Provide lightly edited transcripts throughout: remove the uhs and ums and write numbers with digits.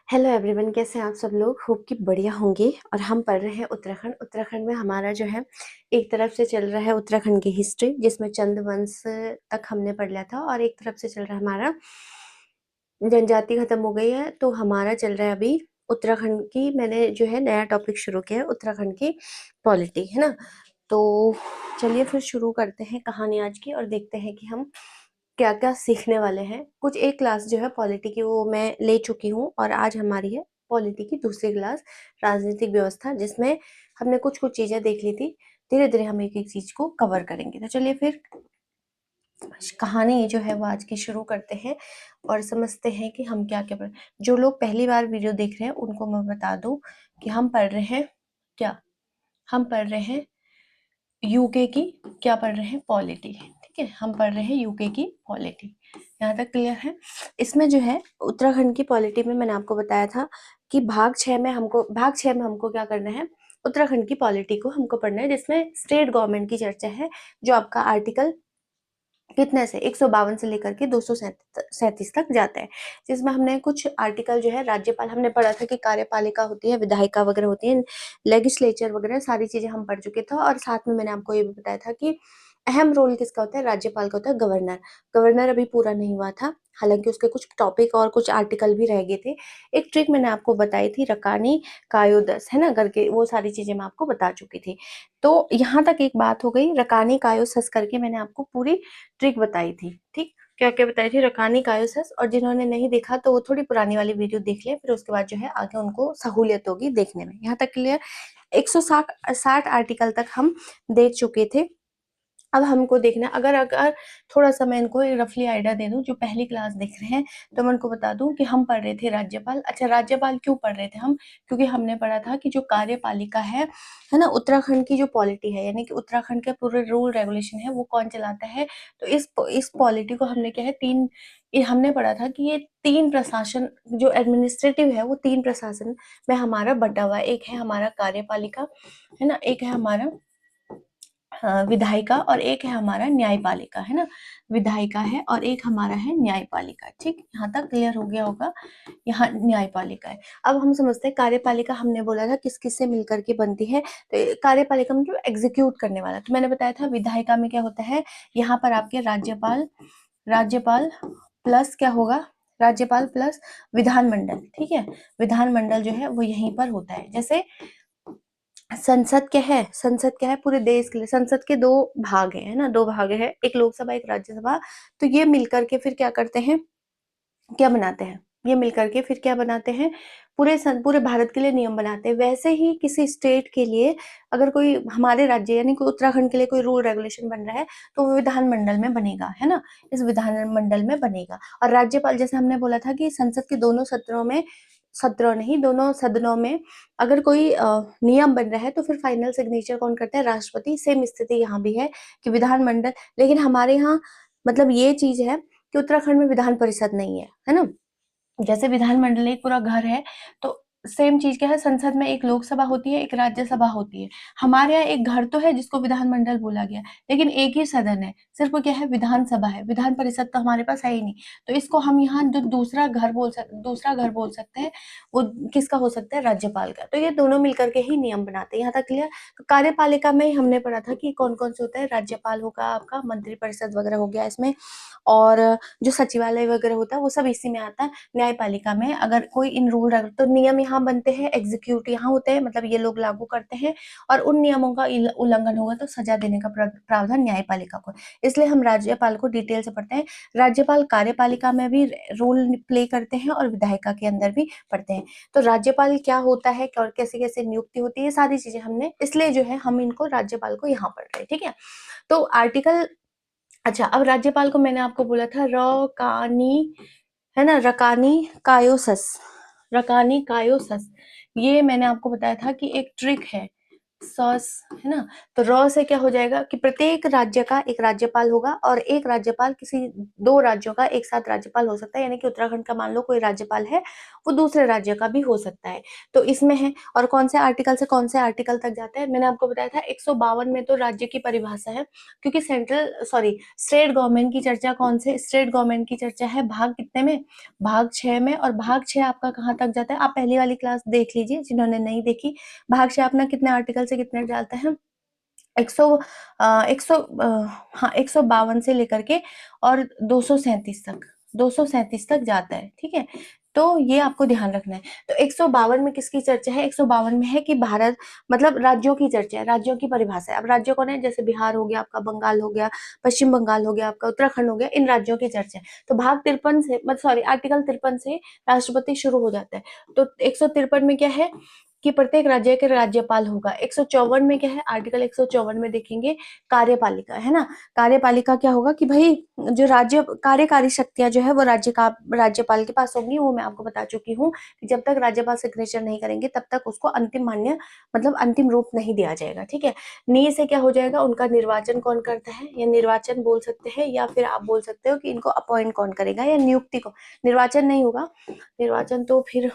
Hello everyone, कैसे हैं आप सब लोग। होप कि बढ़िया होंगे। और हम पढ़ रहे हैं उत्तराखंड में हमारा जो है एक तरफ से चल रहा है उत्तराखंड की हिस्ट्री, जिसमें चंद वंश तक हमने पढ़ लिया था, और एक तरफ से चल रहा है हमारा जनजाति खत्म हो गई है, तो हमारा चल रहा है अभी उत्तराखंड की। मैंने जो है नया टॉपिक शुरू किया है, उत्तराखंड की पॉलिटी, है ना। तो चलिए फिर शुरू करते हैं कहानी आज की, और देखते हैं कि हम क्या क्या सीखने वाले हैं। कुछ एक क्लास जो है पॉलिटी की वो मैं ले चुकी हूँ, और आज हमारी है पॉलिटी की दूसरी क्लास, राजनीतिक व्यवस्था, जिसमें हमने कुछ कुछ चीजें देख ली थी। धीरे धीरे हम एक एक चीज को कवर करेंगे। तो चलिए फिर कहानी जो है वो आज की शुरू करते हैं, और समझते हैं कि हम क्या क्या पढ़। जो लोग पहली बार वीडियो देख रहे हैं उनको मैं बता दूं कि हम पढ़ रहे हैं क्या, हम पढ़ रहे हैं यूके की, क्या पढ़ रहे हैं, पॉलिटी। ठीक है, हम पढ़ रहे हैं यूके की पॉलिटी। यहाँ तक क्लियर है। इसमें जो है उत्तराखंड की पॉलिटी में मैंने आपको बताया था कि भाग 6 में हमको क्या करना है, उत्तराखंड की पॉलिटी को हमको पढ़ना है, जिसमें स्टेट गवर्नमेंट की चर्चा है, जो आपका आर्टिकल कितने से 152 से लेकर के 237 तक जाता है। जिसमें हमने कुछ आर्टिकल जो है, राज्यपाल हमने पढ़ा था कि कार्यपालिका होती है, विधायिका वगैरह होती है, लेजिस्लेचर वगैरह सारी चीजें हम पढ़ चुके थे। और साथ में मैंने आपको ये भी बताया था कि अहम रोल किसका होता है, राज्यपाल का होता है। गवर्नर, गवर्नर अभी पूरा नहीं हुआ था, हालांकि उसके कुछ टॉपिक और कुछ आर्टिकल भी रह गए थे। एक ट्रिक मैंने आपको बताई थी, रकानी कायोदस, है ना, करके, वो सारी चीजें मैं आपको बता चुकी थी। तो यहाँ तक एक बात हो गई, रकानी कायोसस करके मैंने आपको पूरी ट्रिक बताई थी। ठीक, क्या क्या बताई थी, रकानी कायोसस। और जिन्होंने नहीं देखा तो वो थोड़ी पुरानी वाली वीडियो देख ले, फिर उसके बाद जो है आगे उनको सहूलियत होगी देखने में। यहाँ तक क्लियर। 160 आर्टिकल तक हम देख चुके थे। अब हमको देखना, अगर अगर थोड़ा सा मैं इनको रफली आइडिया दे दूं, जो पहली क्लास देख रहे हैं, तो मैं उनको बता दूं कि हम पढ़ रहे थे राज्यपाल। अच्छा, राज्यपाल क्यों पढ़ रहे थे हम, क्योंकि हमने पढ़ा था कि जो कार्यपालिका है ना, उत्तराखंड की जो पॉलिटी है, यानी कि उत्तराखंड के पूरे रूल रेगुलेशन है, वो कौन चलाता है। तो इस पॉलिटी को हमने क्या है, ये हमने पढ़ा था कि ये 3 प्रशासन, जो एडमिनिस्ट्रेटिव है, वो 3 प्रशासन में हमारा बटा हुआ है। एक है हमारा कार्यपालिका, है ना, एक है हमारा विधायिका, और एक है हमारा न्यायपालिका, है ना। विधायिका है और एक हमारा है न्यायपालिका। ठीक, यहाँ तक क्लियर हो गया होगा। यहाँ न्यायपालिका है। अब हम समझते हैं कार्यपालिका, हमने बोला था किस किस से मिलकर के बनती है। तो कार्यपालिका मतलब एग्जीक्यूट करने वाला। तो मैंने बताया था विधायिका में क्या होता है, यहाँ पर आपके राज्यपाल, राज्यपाल प्लस क्या होगा, राज्यपाल प्लस विधानमंडल। ठीक है, विधानमंडल जो है वो यहीं पर होता है। जैसे संसद क्या है, संसद क्या है, पूरे देश के लिए संसद के 2 भाग है ना, 2 भाग है, एक लोकसभा एक राज्यसभा। तो ये मिलकर के फिर क्या करते हैं, क्या बनाते हैं, ये मिलकर के फिर क्या बनाते हैं, पूरे भारत के लिए नियम बनाते हैं। वैसे ही किसी स्टेट के लिए अगर कोई हमारे राज्य यानी कि उत्तराखंड के लिए कोई रूल रेगुलेशन बन रहा है, तो वो विधानमंडल में बनेगा, है ना, इस विधानमंडल में बनेगा। और राज्यपाल, जैसे हमने बोला था कि संसद के दोनों सत्रों में, सत्रों नहीं, दोनों सदनों में अगर कोई नियम बन रहा है, तो फिर फाइनल सिग्नेचर कौन करता है, राष्ट्रपति। सेम स्थिति यहाँ भी है कि विधानमंडल, लेकिन हमारे यहाँ मतलब ये चीज है कि उत्तराखंड में विधान परिषद नहीं है ना। जैसे विधानमंडल एक पूरा घर है, तो सेम चीज क्या है, संसद में एक लोकसभा होती है, एक राज्यसभा होती है। हमारे यहाँ एक घर तो है जिसको विधानमंडल बोला गया, लेकिन एक ही सदन है, सिर्फ वो क्या है, विधानसभा है। विधान परिषद तो हमारे पास है ही नहीं। तो इसको हम यहाँ जो दूसरा घर बोल सकते हैं, वो किसका हो सकता है, राज्यपाल का। तो ये दोनों मिलकर के ही नियम बनाते हैं। यहाँ तक क्लियर। तो कार्यपालिका में हमने पढ़ा था कि कौन कौन से होता है, राज्यपाल होगा आपका, मंत्रिपरिषद वगैरह हो गया इसमें, और जो सचिवालय वगैरह होता है वो सब इसी में आता है। न्यायपालिका में अगर कोई इन रूल तो नियम यहाँ बनते हैं, एग्जीक्यूट यहाँ होते हैं, मतलब ये लोग लागू करते हैं, और उन नियमों का उल्लंघन होगा तो सजा देने का प्रावधान न्यायपालिका को। इसलिए हम राज्यपाल को डिटेल से पढ़ते हैं। राज्यपाल कार्यपालिका में भी रोल प्ले करते हैं और विधायिका के अंदर भी पढ़ते हैं। तो राज्यपाल क्या होता है और कैसे कैसे नियुक्ति होती है, ये सारी चीजें हमने, इसलिए जो है हम इनको राज्यपाल को यहाँ पढ़ रहे हैं। ठीक है, तो आर्टिकल, अच्छा, अब राज्यपाल को मैंने आपको बोला था रकानी, है ना, रकानी कायोसस, रकानी कायोसस। ये मैंने आपको बताया था कि एक ट्रिक है, सॉस, है ना। तो रॉ से क्या हो जाएगा कि प्रत्येक राज्य का एक राज्यपाल होगा और एक राज्यपाल किसी दो राज्यों का एक साथ राज्यपाल हो सकता है, यानी कि उत्तराखंड का मान लो कोई राज्यपाल है, वो दूसरे राज्य का भी हो सकता है। तो इसमें है, और कौन से आर्टिकल से कौन से आर्टिकल तक जाता है, मैंने आपको बताया था 152 में तो राज्य की परिभाषा है, क्योंकि स्टेट गवर्नमेंट की चर्चा कौन से स्टेट गवर्नमेंट की चर्चा है भाग कितने में, भाग 6 में। और भाग 6 आपका कहाँ तक जाता है, आप पहली वाली क्लास देख लीजिए जिन्होंने नहीं देखी। भाग से अपना कितने आर्टिकल से कितने डालते हैं, 100 100 हाँ 152 से लेकर के और 237 तक, 237 तक जाता है, ठीक है। तो ये आपको ध्यान रखना है। तो 152 में किसकी चर्चा है, 152 में है कि भारत मतलब राज्यों की चर्चा है, राज्यों की परिभाषा है। अब राज्यों कौन है, जैसे बिहार हो गया आपका, बंगाल हो गया, पश्चिम बंगाल हो गया आपका, उत्तराखंड हो गया, इन राज्यों की चर्चा है। तो भाग 53 से आर्टिकल 53 से राष्ट्रपति शुरू हो जाता है। तो 153 में क्या है कि प्रत्येक राज्य के राज्यपाल होगा। 154 में क्या है, आर्टिकल 154 में देखेंगे कार्यपालिका, है ना। कार्यपालिका क्या होगा कि भाई जो राज्य कार्यकारी शक्तियां जो है वो राज्यपाल के पास होंगी। वो मैं आपको बता चुकी हूँ कि जब तक राज्यपाल सिग्नेचर नहीं करेंगे तब तक उसको अंतिम मान्य मतलब अंतिम रूप नहीं दिया जाएगा, ठीक है। नी से क्या हो जाएगा, उनका निर्वाचन कौन करता है, या निर्वाचन बोल सकते हैं, या फिर आप बोल सकते हो कि इनको अपॉइंट कौन करेगा, या नियुक्ति को, निर्वाचन नहीं होगा, निर्वाचन तो फिर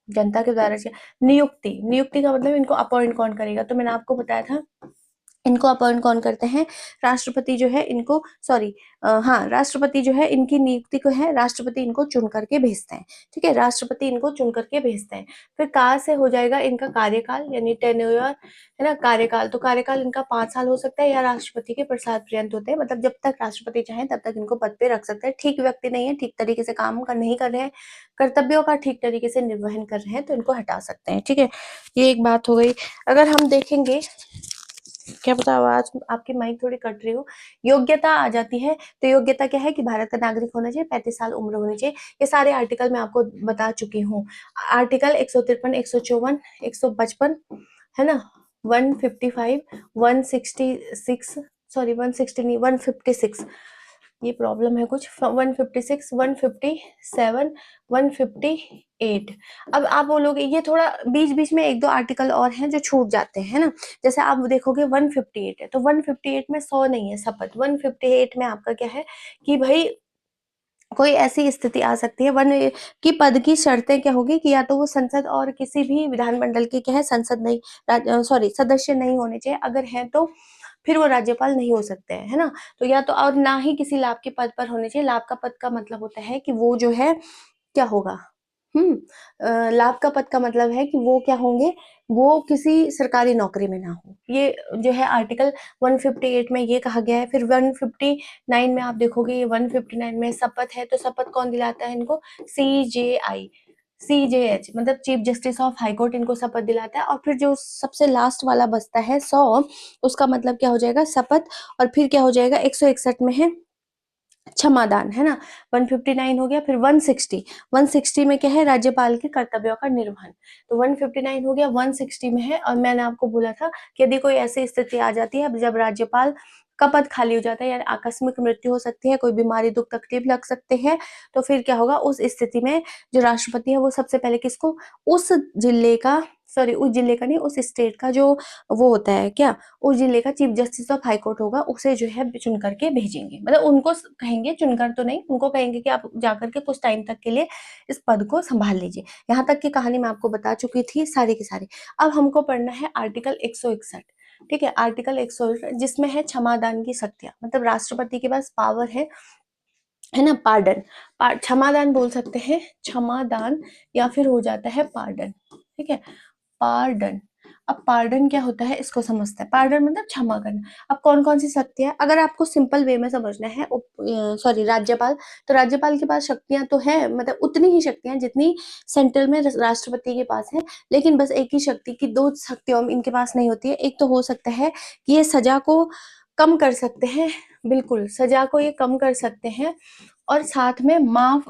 जनता के द्वारा नियुक्ति, नियुक्ति का मतलब इनको अपॉइंट कौन करेगा, तो मैंने आपको बताया था इनको अपॉइंट कौन करते हैं, राष्ट्रपति जो है इनको हाँ राष्ट्रपति जो है इनकी नियुक्ति को है, राष्ट्रपति इनको चुन करके भेजते हैं, ठीक है, राष्ट्रपति इनको चुन करके भेजते हैं। फिर कार से हो जाएगा इनका कार्यकाल यानी टेन्योर, है ना, कार्यकाल। तो कार्यकाल इनका 5 साल हो सकता है या राष्ट्रपति के प्रसाद पर्यंत होते हैं, मतलब जब तक राष्ट्रपति चाहे तब तक इनको पद पे रख सकते हैं। ठीक व्यक्ति नहीं है, ठीक तरीके से काम नहीं कर रहे हैं, कर्तव्यों का ठीक तरीके से निर्वहन कर रहे हैं, तो इनको हटा सकते हैं, ठीक है। ये एक बात हो गई। अगर हम देखेंगे, क्या पता आवाज आपकी माइक थोड़ी कट रही हो, योग्यता आ जाती है। तो योग्यता क्या है कि भारत का नागरिक होना चाहिए, 35 साल उम्र होनी चाहिए। ये सारे आर्टिकल मैं आपको बता चुकी हूँ। आर्टिकल 153, 154, 155, है ना, 155, 166, सॉरी 160 नहीं 156, ये प्रॉब्लम है कुछ, 156, 157, 158। अब आप बोलोगे ये थोड़ा बीच बीच में एक दो आर्टिकल और हैं जो छूट जाते हैं ना, जैसे आप देखोगे 158 है, तो 158 में 100 नहीं है शपथ, 158 में आपका क्या है कि भाई कोई ऐसी स्थिति आ सकती है, वन की पद की शर्तें क्या होगी कि या तो वो संसद और किसी भी विधानमंडल के क्या है संसद नहीं सदस्य नहीं होने चाहिए, अगर है तो फिर वो राज्यपाल नहीं हो सकते हैं, है ना। तो या तो और ना ही किसी लाभ के पद पर होने चाहिए। लाभ का पद का मतलब होता है कि वो जो है क्या होगा, लाभ का पद का मतलब है कि वो क्या होंगे, वो किसी सरकारी नौकरी में ना हो। ये जो है आर्टिकल 158 में ये कहा गया है। फिर 159 में आप देखोगे, ये 159 में शपथ है, तो शपथ कौन दिलाता है इनको, सीजेआई, सीजेएच मतलब chief justice of high court इनको शपथ दिलाता है। और फिर जो सबसे लास्ट वाला बचता है 100, उसका मतलब क्या हो जाएगा, शपथ। और फिर क्या हो जाएगा, 161 में है क्षमादान, है ना, 159 हो गया। फिर 160 में क्या है, राज्यपाल के कर्तव्यों का निर्वहन। तो 159 हो गया, 160 में है। और मैंने आपको बोला था कि यदि कोई ऐसी स्थिति आ जाती है जब राज्यपाल का पद खाली हो जाता है, यानी आकस्मिक मृत्यु हो सकती है, कोई बीमारी दुख तकलीफ लग सकते हैं, तो फिर क्या होगा, उस स्थिति में जो राष्ट्रपति है वो सबसे पहले किसको, उस जिले का उस जिले का नहीं, उस स्टेट का जो वो होता है क्या, उस जिले का chief justice of high court होगा, उसे जो है चुन करके भेजेंगे। मतलब उनको कहेंगे, चुनकर तो नहीं, उनको कहेंगे कि आप जाकर के कुछ टाइम तक के लिए इस पद को संभाल लीजिए। यहाँ तक की कहानी मैं आपको बता चुकी थी सारी की सारी। अब हमको पढ़ना है आर्टिकल 161, ठीक है, आर्टिकल 161 जिसमें है क्षमादान की शक्तियां, मतलब राष्ट्रपति के पास पावर है ना, पार्डन, क्षमादान बोल सकते हैं, क्षमादान, या फिर हो जाता है पार्डन, ठीक है, पार्डन। अब पार्डन क्या होता है इसको समझते हैं। पार्डन मतलब क्षमा करना। अब कौन कौन सी शक्तियां, अगर आपको सिंपल वे में समझना है, राज्यपाल, तो राज्यपाल के पास शक्तियां तो है, मतलब उतनी ही शक्तियां जितनी सेंट्रल में राष्ट्रपति के पास है, लेकिन बस एक ही शक्ति की दो शक्तियों इनके पास नहीं होती है। एक तो हो सकता है कि ये सजा को कम कर सकते हैं, बिल्कुल सजा को ये कम कर सकते हैं, और साथ में माफ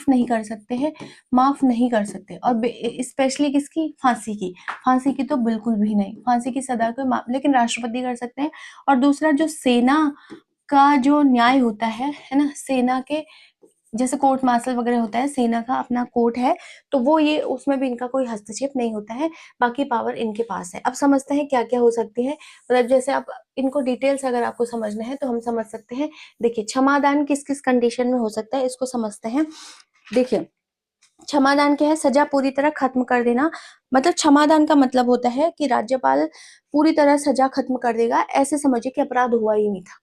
नहीं कर सकते हैं, माफ नहीं कर सकते। और स्पेशली किसकी, फांसी की तो बिल्कुल भी नहीं, फांसी की सजा को माफ लेकिन राष्ट्रपति कर सकते हैं। और दूसरा जो सेना का जो न्याय होता है ना, सेना के जैसे कोर्ट मार्शल वगैरह होता है, सेना का अपना कोर्ट है, तो वो ये उसमें भी इनका कोई हस्तक्षेप नहीं होता है, बाकी पावर इनके पास है। अब समझते हैं क्या क्या हो सकती है, मतलब जैसे आप इनको डिटेल्स अगर आपको समझना है तो हम समझ सकते हैं। देखिए क्षमादान किस किस कंडीशन में हो सकता है, इसको समझते हैं। देखिए क्षमादान क्या है, सजा पूरी तरह खत्म कर देना, मतलब क्षमादान का मतलब होता है कि राज्यपाल पूरी तरह सजा खत्म कर देगा, ऐसे समझिए कि अपराध हुआ ही नहीं था,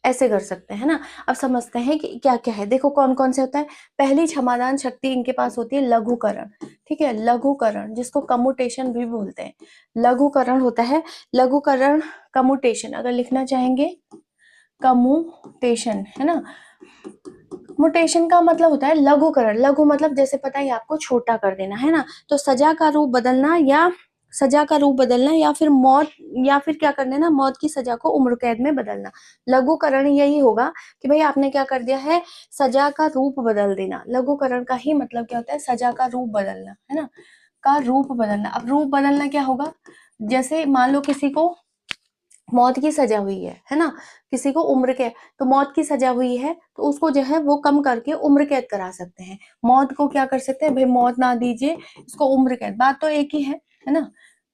ऐसे कर सकते हैं ना। अब समझते हैं कि क्या क्या है, देखो कौन कौन से होता है। पहली क्षमादान शक्ति इनके पास होती है लघुकरण, ठीक है, लघुकरण जिसको कम्युटेशन भी बोलते हैं, लघुकरण होता है। लघुकरण कम्युटेशन अगर लिखना चाहेंगे, कम्युटेशन है ना, मुटेशन का मतलब होता है लघुकरण, लघु मतलब जैसे पता है आपको छोटा कर देना है ना, तो सजा का रूप बदलना या सजा का रूप बदलना या फिर मौत, या फिर क्या कर देना, मौत की सजा को उम्र कैद में बदलना। लघुकरण यही होगा कि भाई आपने क्या कर दिया है, सजा का रूप बदल देना। लघुकरण का ही मतलब क्या होता है, सजा का रूप बदलना है ना, का रूप बदलना। अब रूप बदलना क्या होगा, जैसे मान लो किसी को मौत की सजा हुई है ना, किसी को उम्र कैद, तो मौत की सजा हुई है तो उसको जो है वो कम करके उम्र कैद करा सकते हैं। मौत को क्या कर सकते हैं, भाई मौत ना दीजिए, इसको उम्र कैद, बात तो एक ही है ना।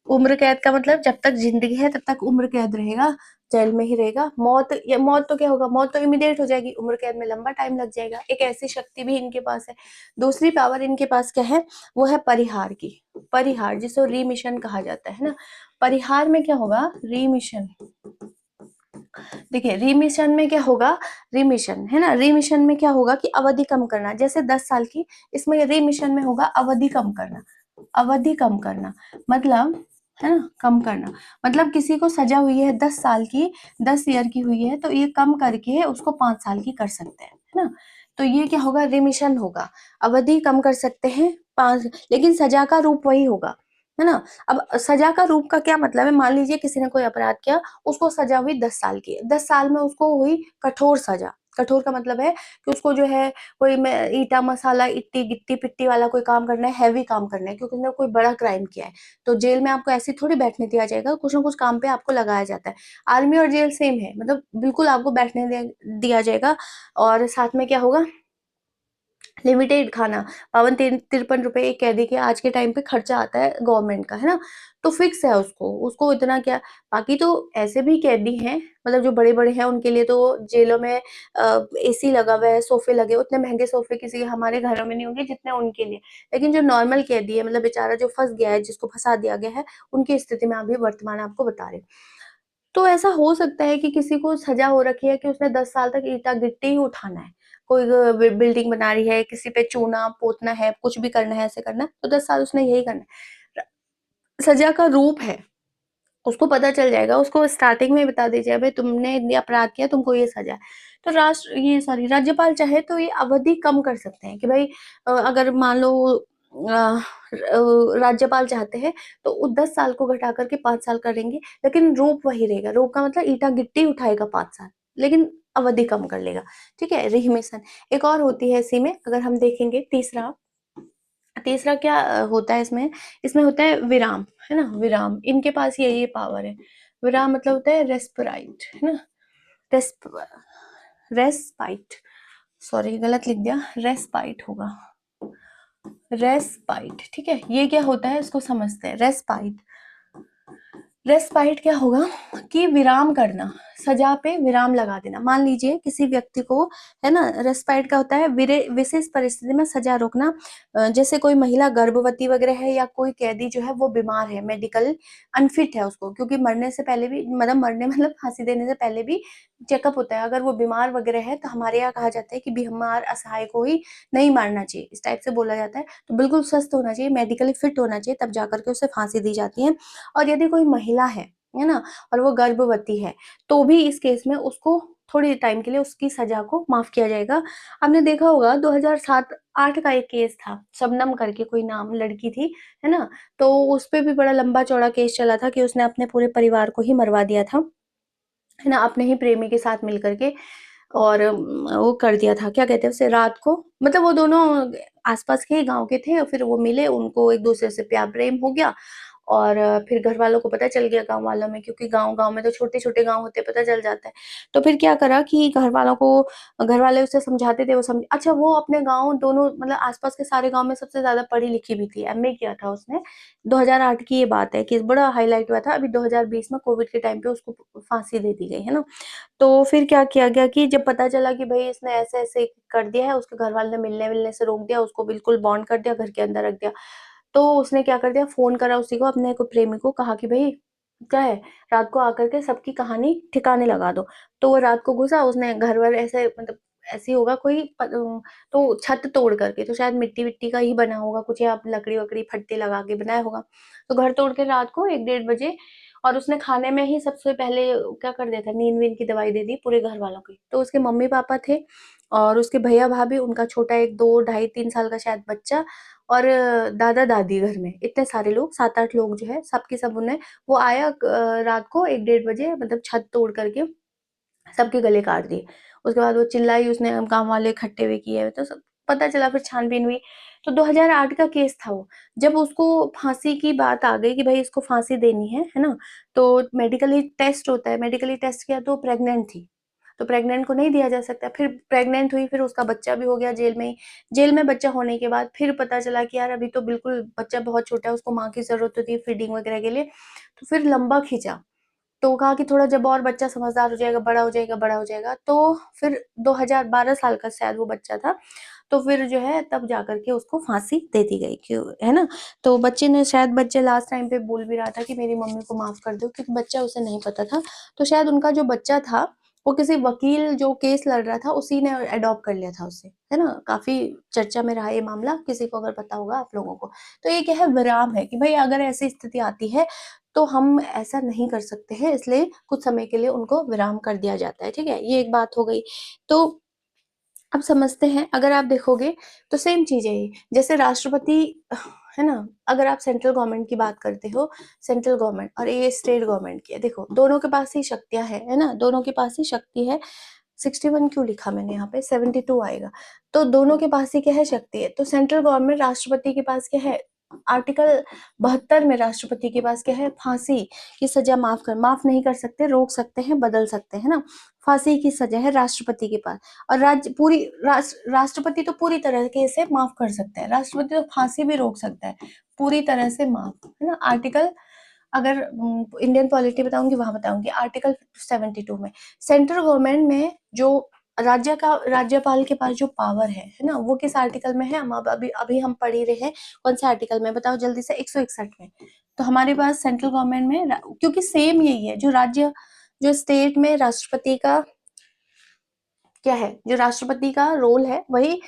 उम्र कैद का मतलब जब तक जिंदगी है तब तक उम्र कैद रहेगा, जेल में ही रहेगा। मौत, या मौत तो क्या होगा, मौत तो इमीडिएट हो जाएगी, उम्र कैद में लंबा टाइम लग जाएगा। एक ऐसी शक्ति भी इनके पास है। दूसरी पावर इनके पास क्या है, वो है परिहार की, परिहार जिसको रिमिशन कहा जाता है ना। परिहार में क्या होगा, रिमिशन, देखिए रिमिशन में क्या होगा, रिमिशन है ना, रिमिशन में क्या होगा कि अवधि कम करना, जैसे 10 साल की, इसमें रिमिशन में होगा अवधि कम करना, अवधि कम करना मतलब है ना, कम करना मतलब किसी को सजा हुई है 10 साल की, 10 ईयर की हुई है, तो ये कम करके उसको 5 साल की कर सकते हैं, है ना। तो ये क्या होगा, रिमिशन होगा, अवधि कम कर सकते हैं 5, लेकिन सजा का रूप वही होगा, है ना। अब सजा का रूप का क्या मतलब है, मान लीजिए किसी ने कोई अपराध किया, उसको सजा हुई 10 साल की, 10 साल में उसको हुई कठोर सजा। कठोर का मतलब है कि उसको जो है कोई ईटा मसाला इट्टी गिट्टी पिट्टी वाला कोई काम करना है, हैवी काम करना है, क्योंकि उसने कोई बड़ा क्राइम किया है। तो जेल में आपको ऐसे थोड़ी बैठने दिया जाएगा, कुछ ना कुछ काम पे आपको लगाया जाता है। आर्मी और जेल सेम है, मतलब बिल्कुल आपको बैठने दिया जाएगा। और साथ में क्या होगा, लिमिटेड खाना, 52-53 रुपए एक कैदी के आज के टाइम पे खर्चा आता है गवर्नमेंट का, है ना। तो फिक्स है उसको, उसको इतना क्या। बाकी तो ऐसे भी कैदी हैं, मतलब जो बड़े बड़े हैं उनके लिए तो जेलों में एसी लगा हुआ है, सोफे लगे, उतने महंगे सोफे किसी हमारे घरों में नहीं होंगे जितने उनके लिए। लेकिन जो नॉर्मल कैदी है, मतलब बेचारा जो फंस गया है, जिसको फंसा दिया गया है, उनकी स्थिति में अभी वर्तमान आपको बता रहे। तो ऐसा हो सकता है कि किसी को सजा हो रखी है कि उसने 10 साल तक ईटा गिट्टी ही उठाना है, कोई बिल्डिंग बना रही है, किसी पे चूना पोतना है, कुछ भी करना है, ऐसे करना है, तो 10 साल उसने यही करना है। सजा का रूप है, उसको पता चल जाएगा, उसको स्टार्टिंग में बता दीजिए भाई तुमने ये अपराध किया, तुमको ये सजा है। तो राज्यपाल चाहे तो ये अवधि कम कर सकते हैं कि भाई अगर मान लो राज्यपाल चाहते हैं तो वो 10 साल को घटा करके 5 साल करेंगे, लेकिन रूप वही रहेगा। रूप का मतलब ईटा गिट्टी उठाएगा 5 साल, लेकिन अवधि कम कर लेगा, ठीक है, रिमिशन। एक और होती है इसी में, अगर हम देखेंगे तीसरा, तीसरा क्या होता है इसमें, इसमें होता है विराम, है ना, विराम इनके पास ये पावर है। विराम मतलब होता है रेस्पिराइट, है ना, रेस्प रेस्पाइट, सॉरी गलत लिख दिया, रेस्पाइट होगा, रेस्पाइट, ठीक है। ये क्या होता है इसको समझते हैं, रेस्पाइट, रेस्पाइट क्या होगा कि विराम करना, सजा पे विराम लगा देना। मान लीजिए किसी व्यक्ति को, है ना, रेस्पाइट का होता है विशेष परिस्थिति में सजा रोकना। जैसे कोई महिला गर्भवती वगैरह है, या कोई कैदी जो है वो बीमार है, मेडिकल अनफिट है उसको, क्योंकि मरने से पहले भी, मतलब मरने मतलब फांसी देने से पहले भी चेकअप होता है। अगर वो बीमार वगैरह है तो हमारे यहाँ कहा जाता है कि बीमार असहाय को ही नहीं मारना चाहिए, इस टाइप से बोला जाता है। तो बिल्कुल स्वस्थ होना चाहिए, मेडिकली फिट होना चाहिए, तब जाकर के उसे फांसी दी जाती है। और यदि कोई महिला है ना, और वो गर्भवती है, तो भी इस केस में उसको थोड़ी टाइम के लिए उसकी सजा को माफ किया जाएगा। आपने देखा होगा 2007-8 का एक केस था, शबनम करके कोई नाम लड़की थी, है ना। तो उस पे भी बड़ा लंबा चौड़ा केस चला था कि उसने अपने पूरे परिवार को ही मरवा दिया था, है ना, अपने ही प्रेमी के साथ मिलकर के। और वो कर दिया था, क्या कहते हैं उसे, रात को, मतलब वो दोनों आसपास के ही गांव के थे, और फिर वो मिले, उनको एक दूसरे से प्यार प्रेम हो गया, और फिर घर वालों को पता चल गया, गांव वालों में, क्योंकि गांव गांव में तो छोटे छोटे गांव होते, पता चल जाता है। तो फिर क्या करा कि घर वाले उसे समझाते थे, वो समझ, अच्छा वो अपने गांव दोनों मतलब आसपास के सारे गांव में सबसे ज्यादा पढ़ी लिखी भी थी, एमए किया था उसने। 2008 की ये बात है कि बड़ा हाईलाइट हुआ था। अभी 2020 में कोविड के टाइम पे उसको फांसी दे दी गई, है ना। तो फिर क्या किया गया कि जब पता चला कि भाई इसने ऐसे ऐसे कर दिया है, उसके घर वाले ने मिलने मिलने से रोक दिया, उसको बिल्कुल बॉन्ड कर दिया, घर के अंदर रख दिया। तो उसने क्या कर दिया, फोन करा उसी को, अपने को प्रेमी को, कहा कि भाई क्या है, रात को आकर के सबकी कहानी ठिकाने लगा दो। तो वो रात को घुसा, उसने घर वर ऐसे मतलब ऐसी होगा कोई तो छत तोड़ करके, तो शायद मिट्टी विट्टी का ही बना होगा कुछ, या लकड़ी वकड़ी फट्टे लगा के बनाया होगा। तो घर तोड़ के रात को 1-1:30 बजे, और उसने खाने में ही सबसे पहले क्या कर दिया था, नींद वींद की दवाई दे दी पूरे घर वालों की। तो उसके मम्मी पापा थे, और उसके भैया भाभी, उनका छोटा एक 2 ढाई 3 साल का शायद बच्चा, और दादा दादी, घर में इतने सारे लोग, 7-8 लोग जो है, सबके सब उन्हें, वो आया रात को 1-1:30 बजे, मतलब छत तोड़ करके सबके गले काट दिए। उसके बाद वो चिल्लाई, उसने गांव वाले इकट्ठे हुए किए, तो सब पता चला, फिर छानबीन हुई। तो 2008 का केस था वो। जब उसको फांसी की बात आ गई कि भाई इसको फांसी देनी है ना, तो मेडिकली टेस्ट होता है, मेडिकली टेस्ट किया तो प्रेग्नेंट थी। तो प्रेग्नेंट को नहीं दिया जा सकता। फिर प्रेग्नेंट हुई, फिर उसका बच्चा भी हो गया जेल में ही। जेल में बच्चा होने के बाद फिर पता चला कि यार अभी तो बिल्कुल बच्चा बहुत छोटा है, उसको माँ की जरूरत होती है फीडिंग वगैरह के लिए। तो फिर लंबा खींचा, तो कहा कि थोड़ा जब और बच्चा समझदार हो जाएगा, बड़ा हो जाएगा, बड़ा हो जाएगा, तो फिर 2012 साल का शायद वो बच्चा था। तो फिर जो है तब जाकर के उसको फांसी दे दी गई, क्यों, है ना। तो बच्चे लास्ट टाइम पे बोल भी रहा था कि मेरी मम्मी को माफ कर दो, क्योंकि बच्चा उसे नहीं पता था। तो शायद उनका जो बच्चा था, वो किसी वकील जो केस लड़ रहा था, उसी ने अडॉप्ट कर लिया था उसे, है ना। काफी चर्चा में रहा ये मामला, किसी को अगर पता होगा आप लोगों को। तो ये क्या है, विराम है कि भाई अगर ऐसी स्थिति आती है तो हम ऐसा नहीं कर सकते हैं, इसलिए कुछ समय के लिए उनको विराम कर दिया जाता है, ठीक है। ये एक बात हो गई। तो अब समझते हैं, अगर आप देखोगे तो सेम चीज है ये, जैसे राष्ट्रपति, है ना। अगर आप सेंट्रल गवर्नमेंट की बात करते हो, सेंट्रल गवर्नमेंट और ये स्टेट गवर्नमेंट की है, देखो दोनों के पास ही शक्तियां है ना, दोनों के पास ही शक्ति है। 61 क्यों लिखा मैंने यहाँ पे, 72 आएगा। तो दोनों के पास ही क्या है, शक्ति है। तो सेंट्रल गवर्नमेंट, राष्ट्रपति के पास क्या है, आर्टिकल 72 में राष्ट्रपति के पास क्या है, फांसी की सजा माफ नहीं कर सकते, रोक सकते हैं, बदल सकते हैं ना। फांसी की सजा है राष्ट्रपति के पास। और राष्ट्रपति तो पूरी तरीके से माफ कर सकता है, राष्ट्रपति तो फांसी भी रोक सकता है, पूरी तरह से माफ, है ना। आर्टिकल, अगर इंडियन पॉलिटी बताऊंगी वहां बताऊंगी, आर्टिकल 72 में। सेंट्रल गवर्नमेंट में जो राज्यपाल के पास जो पावर है ना, वो किस आर्टिकल में है, हम अभी अभी हम पढ़ ही रहे हैं, कौन से आर्टिकल में बताओ जल्दी से, 161 में। तो हमारे पास सेंट्रल गवर्नमेंट में क्योंकि सेम यही है, जो स्टेट में राष्ट्रपति का क्या है, जो राष्ट्रपति का रोल है, वही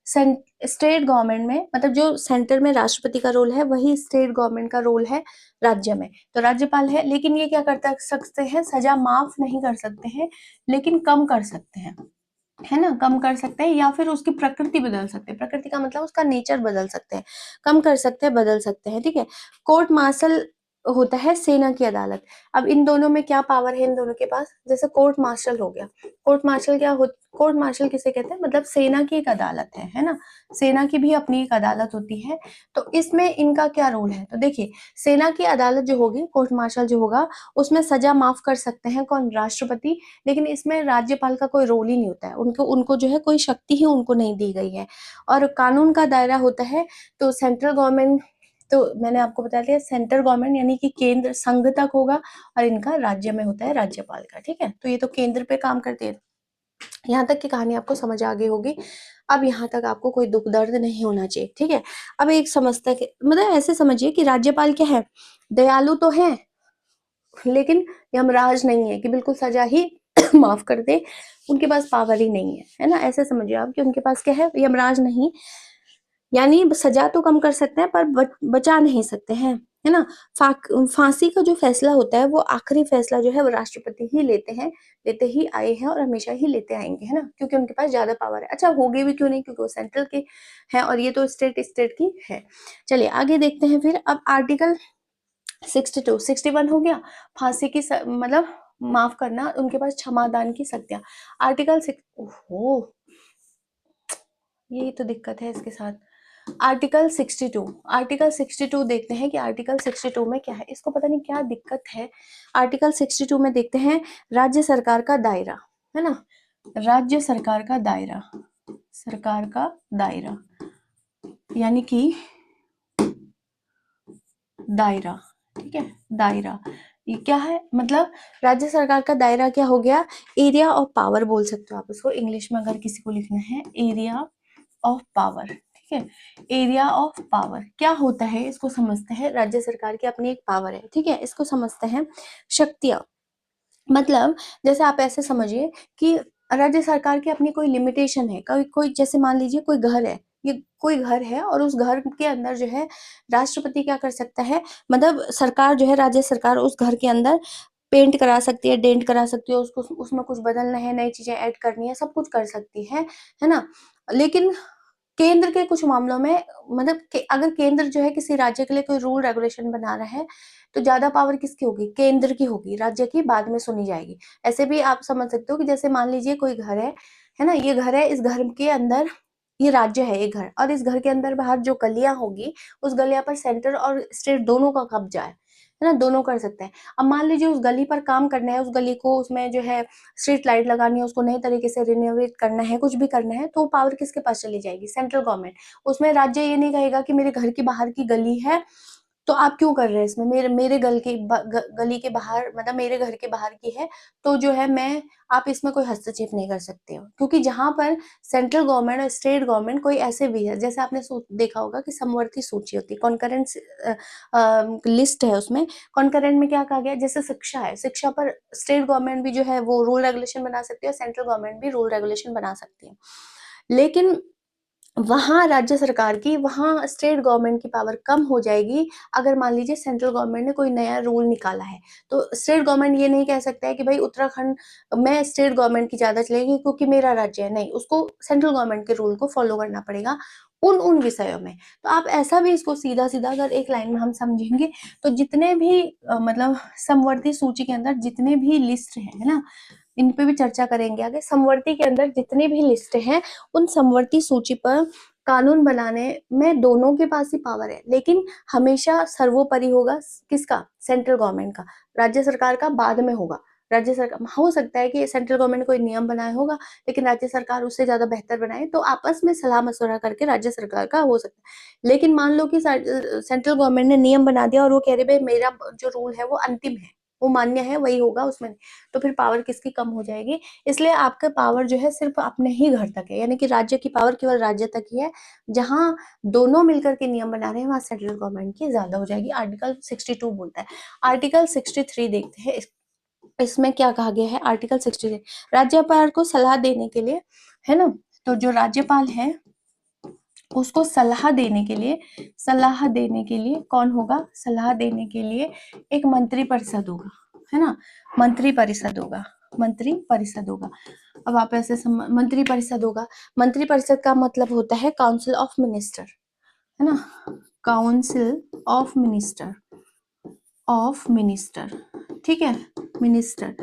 स्टेट गवर्नमेंट में, मतलब जो सेंटर में राष्ट्रपति का रोल है, वही स्टेट गवर्नमेंट का रोल है राज्य में। तो राज्यपाल है, लेकिन ये क्या करता सकते हैं, सजा माफ नहीं कर सकते हैं, लेकिन कम कर सकते हैं, है ना। कम कर सकते हैं, या फिर उसकी प्रकृति बदल सकते हैं, प्रकृति का मतलब उसका नेचर बदल सकते हैं, कम कर सकते हैं, बदल सकते हैं, ठीक है। कोर्ट मार्शल होता है सेना की अदालत। अब इन दोनों में क्या पावर है इन दोनों के पास, जैसे कोर्ट मार्शल हो गया, कोर्ट मार्शल किसे कहते हैं, मतलब सेना की एक अदालत है ना। सेना की भी अपनी एक अदालत होती है। तो इसमें इनका क्या रोल है, तो देखिए, सेना की अदालत जो होगी, कोर्ट मार्शल जो होगा, उसमें सजा माफ कर सकते हैं कौन, राष्ट्रपति। लेकिन इसमें राज्यपाल का कोई रोल ही नहीं होता है, उनको उनको जो है कोई शक्ति ही उनको नहीं दी गई है। और कानून का दायरा होता है, तो सेंट्रल गवर्नमेंट, तो मैंने आपको बता दिया, सेंट्रल गवर्नमेंट यानी कि केंद्र संघ तक होगा, और इनका राज्य में होता है राज्यपाल का, ठीक है। तो ये तो केंद्र पे काम करते हैं। यहाँ तक की कहानी आपको समझ आ गई होगी। अब यहाँ तक आपको कोई दुख दर्द नहीं होना चाहिए, ठीक है। अब एक समझता है, मतलब ऐसे समझिए कि राज्यपाल क्या है, दयालु तो है, लेकिन यमराज नहीं है कि बिल्कुल सजा ही माफ कर दे, उनके पास पावर ही नहीं है ना। ऐसे समझिए आप कि उनके पास क्या है, यमराज नहीं, यानी सजा तो कम कर सकते हैं पर बचा नहीं सकते हैं, है ना। फांसी का जो फैसला होता है, वो आखिरी फैसला जो है वो राष्ट्रपति ही लेते हैं, लेते ही आए हैं और हमेशा ही लेते आएंगे, है ना, क्योंकि उनके पास ज्यादा पावर है। अच्छा, होगी भी क्यों नहीं, क्योंकि वो सेंट्रल के हैं और ये तो स्टेट स्टेट की है। चलिए आगे देखते हैं फिर। अब आर्टिकल 61 हो गया, फांसी की मतलब माफ करना, उनके पास क्षमादान की शक्तियां। आर्टिकल 6, ओहो, यही तो दिक्कत है इसके साथ। आर्टिकल 62, आर्टिकल 62 देखते हैं कि आर्टिकल 62 में क्या है। इसको पता नहीं क्या दिक्कत है। आर्टिकल 62 में देखते हैं राज्य सरकार का दायरा, है ना, राज्य सरकार का दायरा, सरकार का दायरा यानी कि दायरा, ठीक है, दायरा ये क्या है, मतलब राज्य सरकार का दायरा क्या हो गया, एरिया ऑफ पावर बोल सकते हो आप उसको, इंग्लिश में अगर किसी को लिखना है एरिया ऑफ पावर, ठीक है, एरिया ऑफ पावर क्या होता है इसको समझते हैं। राज्य सरकार की अपनी एक पावर है, ठीक है, इसको समझते हैं शक्तियां। मतलब जैसे आप ऐसे समझिए कि राज्य सरकार की अपनी कोई लिमिटेशन है, कोई जैसे मान लीजिए कोई घर है, ये कोई घर है और उस घर के अंदर जो है राष्ट्रपति क्या कर सकता है, मतलब सरकार जो है राज्य सरकार उस घर के अंदर पेंट करा सकती है, डेंट करा सकती है, उसको उसमें कुछ बदलना है, नई चीजें ऐड करनी है, सब कुछ कर सकती है ना। लेकिन केंद्र के कुछ मामलों में मतलब अगर केंद्र जो है किसी राज्य के लिए कोई रूल रेगुलेशन बना रहा है तो ज्यादा पावर किसकी होगी, केंद्र की होगी, राज्य की बाद में सुनी जाएगी। ऐसे भी आप समझ सकते हो कि जैसे मान लीजिए कोई घर है ना, ये घर है, इस घर के अंदर ये राज्य है ये घर, और इस घर के अंदर बाहर जो गलियां होगी उस गलियां पर सेंटर और स्टेट दोनों का कब्जा है ना, दोनों कर सकते हैं। अब मान लीजिए उस गली पर काम करना है, उस गली को उसमें जो है स्ट्रीट लाइट लगानी है, उसको नए तरीके से रिनोवेट करना है, कुछ भी करना है, तो पावर किसके पास चली जाएगी, सेंट्रल गवर्नमेंट। उसमें राज्य ये नहीं कहेगा कि मेरे घर के बाहर की गली है तो आप क्यों कर रहे हैं इसमें, मेरे गली के बाहर, मतलब मेरे घर के बाहर की है तो जो है मैं, आप इसमें कोई हस्तक्षेप नहीं कर सकते हो। क्योंकि जहां पर सेंट्रल गवर्नमेंट और स्टेट गवर्नमेंट कोई ऐसे भी है, जैसे आपने देखा होगा कि समवर्ती सूची होती है, कॉन्करेंट लिस्ट है, उसमें कॉन्करेंट में क्या कहा गया, जैसे शिक्षा है, शिक्षा पर स्टेट गवर्नमेंट भी जो है वो रूल रेगुलेशन बना सकती है और सेंट्रल गवर्नमेंट भी रूल रेगुलेशन बना सकती है। लेकिन वहां राज्य सरकार की, वहां स्टेट गवर्नमेंट की पावर कम हो जाएगी अगर मान लीजिए सेंट्रल गवर्नमेंट ने कोई नया रूल निकाला है। तो स्टेट गवर्नमेंट ये नहीं कह सकता है कि भाई उत्तराखंड में स्टेट गवर्नमेंट की ज्यादा चलेगी क्योंकि मेरा राज्य है, नहीं, उसको सेंट्रल गवर्नमेंट के रूल को फॉलो करना पड़ेगा उन उन विषयों में। तो आप ऐसा भी इसको सीधा सीधा अगर एक लाइन में हम समझेंगे तो जितने भी मतलब समवर्ती सूची के अंदर जितने भी लिस्ट है ना, इन पे भी चर्चा करेंगे आगे। समवर्ती के अंदर जितनी भी लिस्ट हैं उन समवर्ती सूची पर कानून बनाने में दोनों के पास ही पावर है, लेकिन हमेशा सर्वोपरि होगा किसका, सेंट्रल गवर्नमेंट का, राज्य सरकार का बाद में होगा। राज्य सरकार हो सकता है कि सेंट्रल गवर्नमेंट कोई नियम बनाया होगा लेकिन राज्य सरकार उससे ज्यादा बेहतर बनाए, तो आपस में सलाह मशवरा करके राज्य सरकार का हो सकता है। लेकिन मान लो कि सेंट्रल गवर्नमेंट ने नियम बना दिया और वो कह रहे भाई मेरा जो रूल है वो अंतिम है, वो मान्य है, वही होगा उसमें, तो फिर पावर किसकी कम हो जाएगी। इसलिए आपका पावर जो है सिर्फ अपने ही घर तक है, यानी कि राज्य की पावर केवल राज्य तक ही है। जहां दोनों मिलकर के नियम बना रहे हैं वहां सेंट्रल गवर्नमेंट की ज्यादा हो जाएगी, आर्टिकल 62 बोलता है। आर्टिकल 63 देखते हैं, इसमें क्या कहा गया है। आर्टिकल 63 राज्यपाल को सलाह देने के लिए, है ना, तो जो राज्यपाल है उसको सलाह देने के लिए कौन होगा, सलाह देने के लिए एक मंत्री परिषद होगा, है ना, मंत्री परिषद होगा, मंत्री परिषद होगा। अब आप ऐसे मंत्री परिषद होगा, मंत्री परिषद का मतलब होता है काउंसिल ऑफ मिनिस्टर, है ना, काउंसिल ऑफ मिनिस्टर, ठीक है, मिनिस्टर,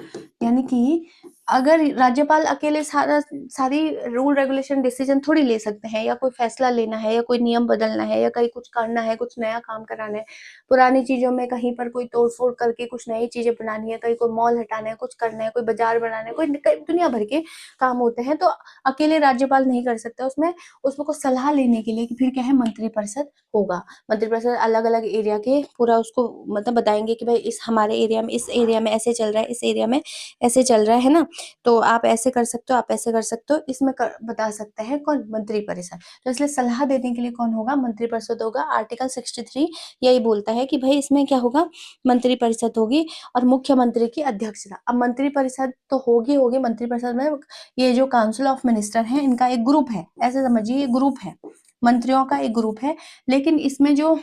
यानी कि अगर राज्यपाल अकेले सारी रूल रेगुलेशन डिसीजन थोड़ी ले सकते हैं, या कोई फैसला लेना है, या कोई नियम बदलना है, या कहीं कुछ करना है, कुछ नया काम कराना है, पुरानी चीजों में कहीं पर कोई तोड़फोड़ करके कुछ नई चीजें बनानी है, कहीं कोई मॉल हटाना है, कुछ करना है, कोई बाजार बनाना है, कोई दुनिया भर के काम होते हैं, तो अकेले राज्यपाल नहीं कर सकता। उसमें को सलाह लेने के लिए कि फिर क्या है, मंत्रिपरिषद होगा। मंत्रिपरिषद अलग अलग एरिया के पूरा उसको मतलब बताएंगे कि भाई इस हमारे एरिया में, इस एरिया में ऐसे चल रहा है, इस एरिया में ऐसे चल रहा है ना, तो आप ऐसे कर सकते हो, आप ऐसे कर सकते हो, इसमें बता सकते हैं कौन, मंत्रिपरिषद। तो इसलिए सलाह देने के लिए कौन होगा, मंत्रिपरिषद होगा। आर्टिकल 63 यही बोलता है कि भाई इसमें क्या होगा, मंत्रिपरिषद होगी और मुख्यमंत्री की अध्यक्षता। अब मंत्रिपरिषद तो होगी मंत्रिपरिषद में ये जो काउंसिल ऑफ मिनिस्टर है इनका एक ग्रुप है, ऐसे समझिए ये ग्रुप है, मंत्रियों का एक ग्रुप है। लेकिन इसमें जो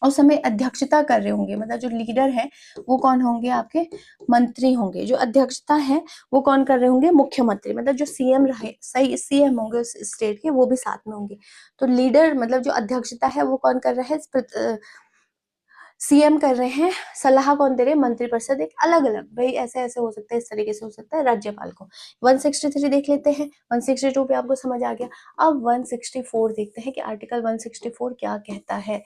उस समय अध्यक्षता कर रहे होंगे, मतलब जो लीडर है वो कौन होंगे, आपके मंत्री होंगे। जो अध्यक्षता है वो कौन कर रहे होंगे, मुख्यमंत्री, मतलब जो सीएम रहे, सही सीएम होंगे उस स्टेट के, वो भी साथ में होंगे। तो लीडर मतलब जो अध्यक्षता है वो कौन कर रहा है, सीएम कर रहे हैं, सलाह कौन दे रहे हैं, मंत्रिपरिषद। एक अलग अलग, भाई ऐसे ऐसे हो सकता है, इस तरीके से हो सकता है, राज्यपाल को। 163 देख लेते हैं, 162 पे आपको समझ आ गया। अब 164 देखते हैं कि आर्टिकल 164 क्या कहता है।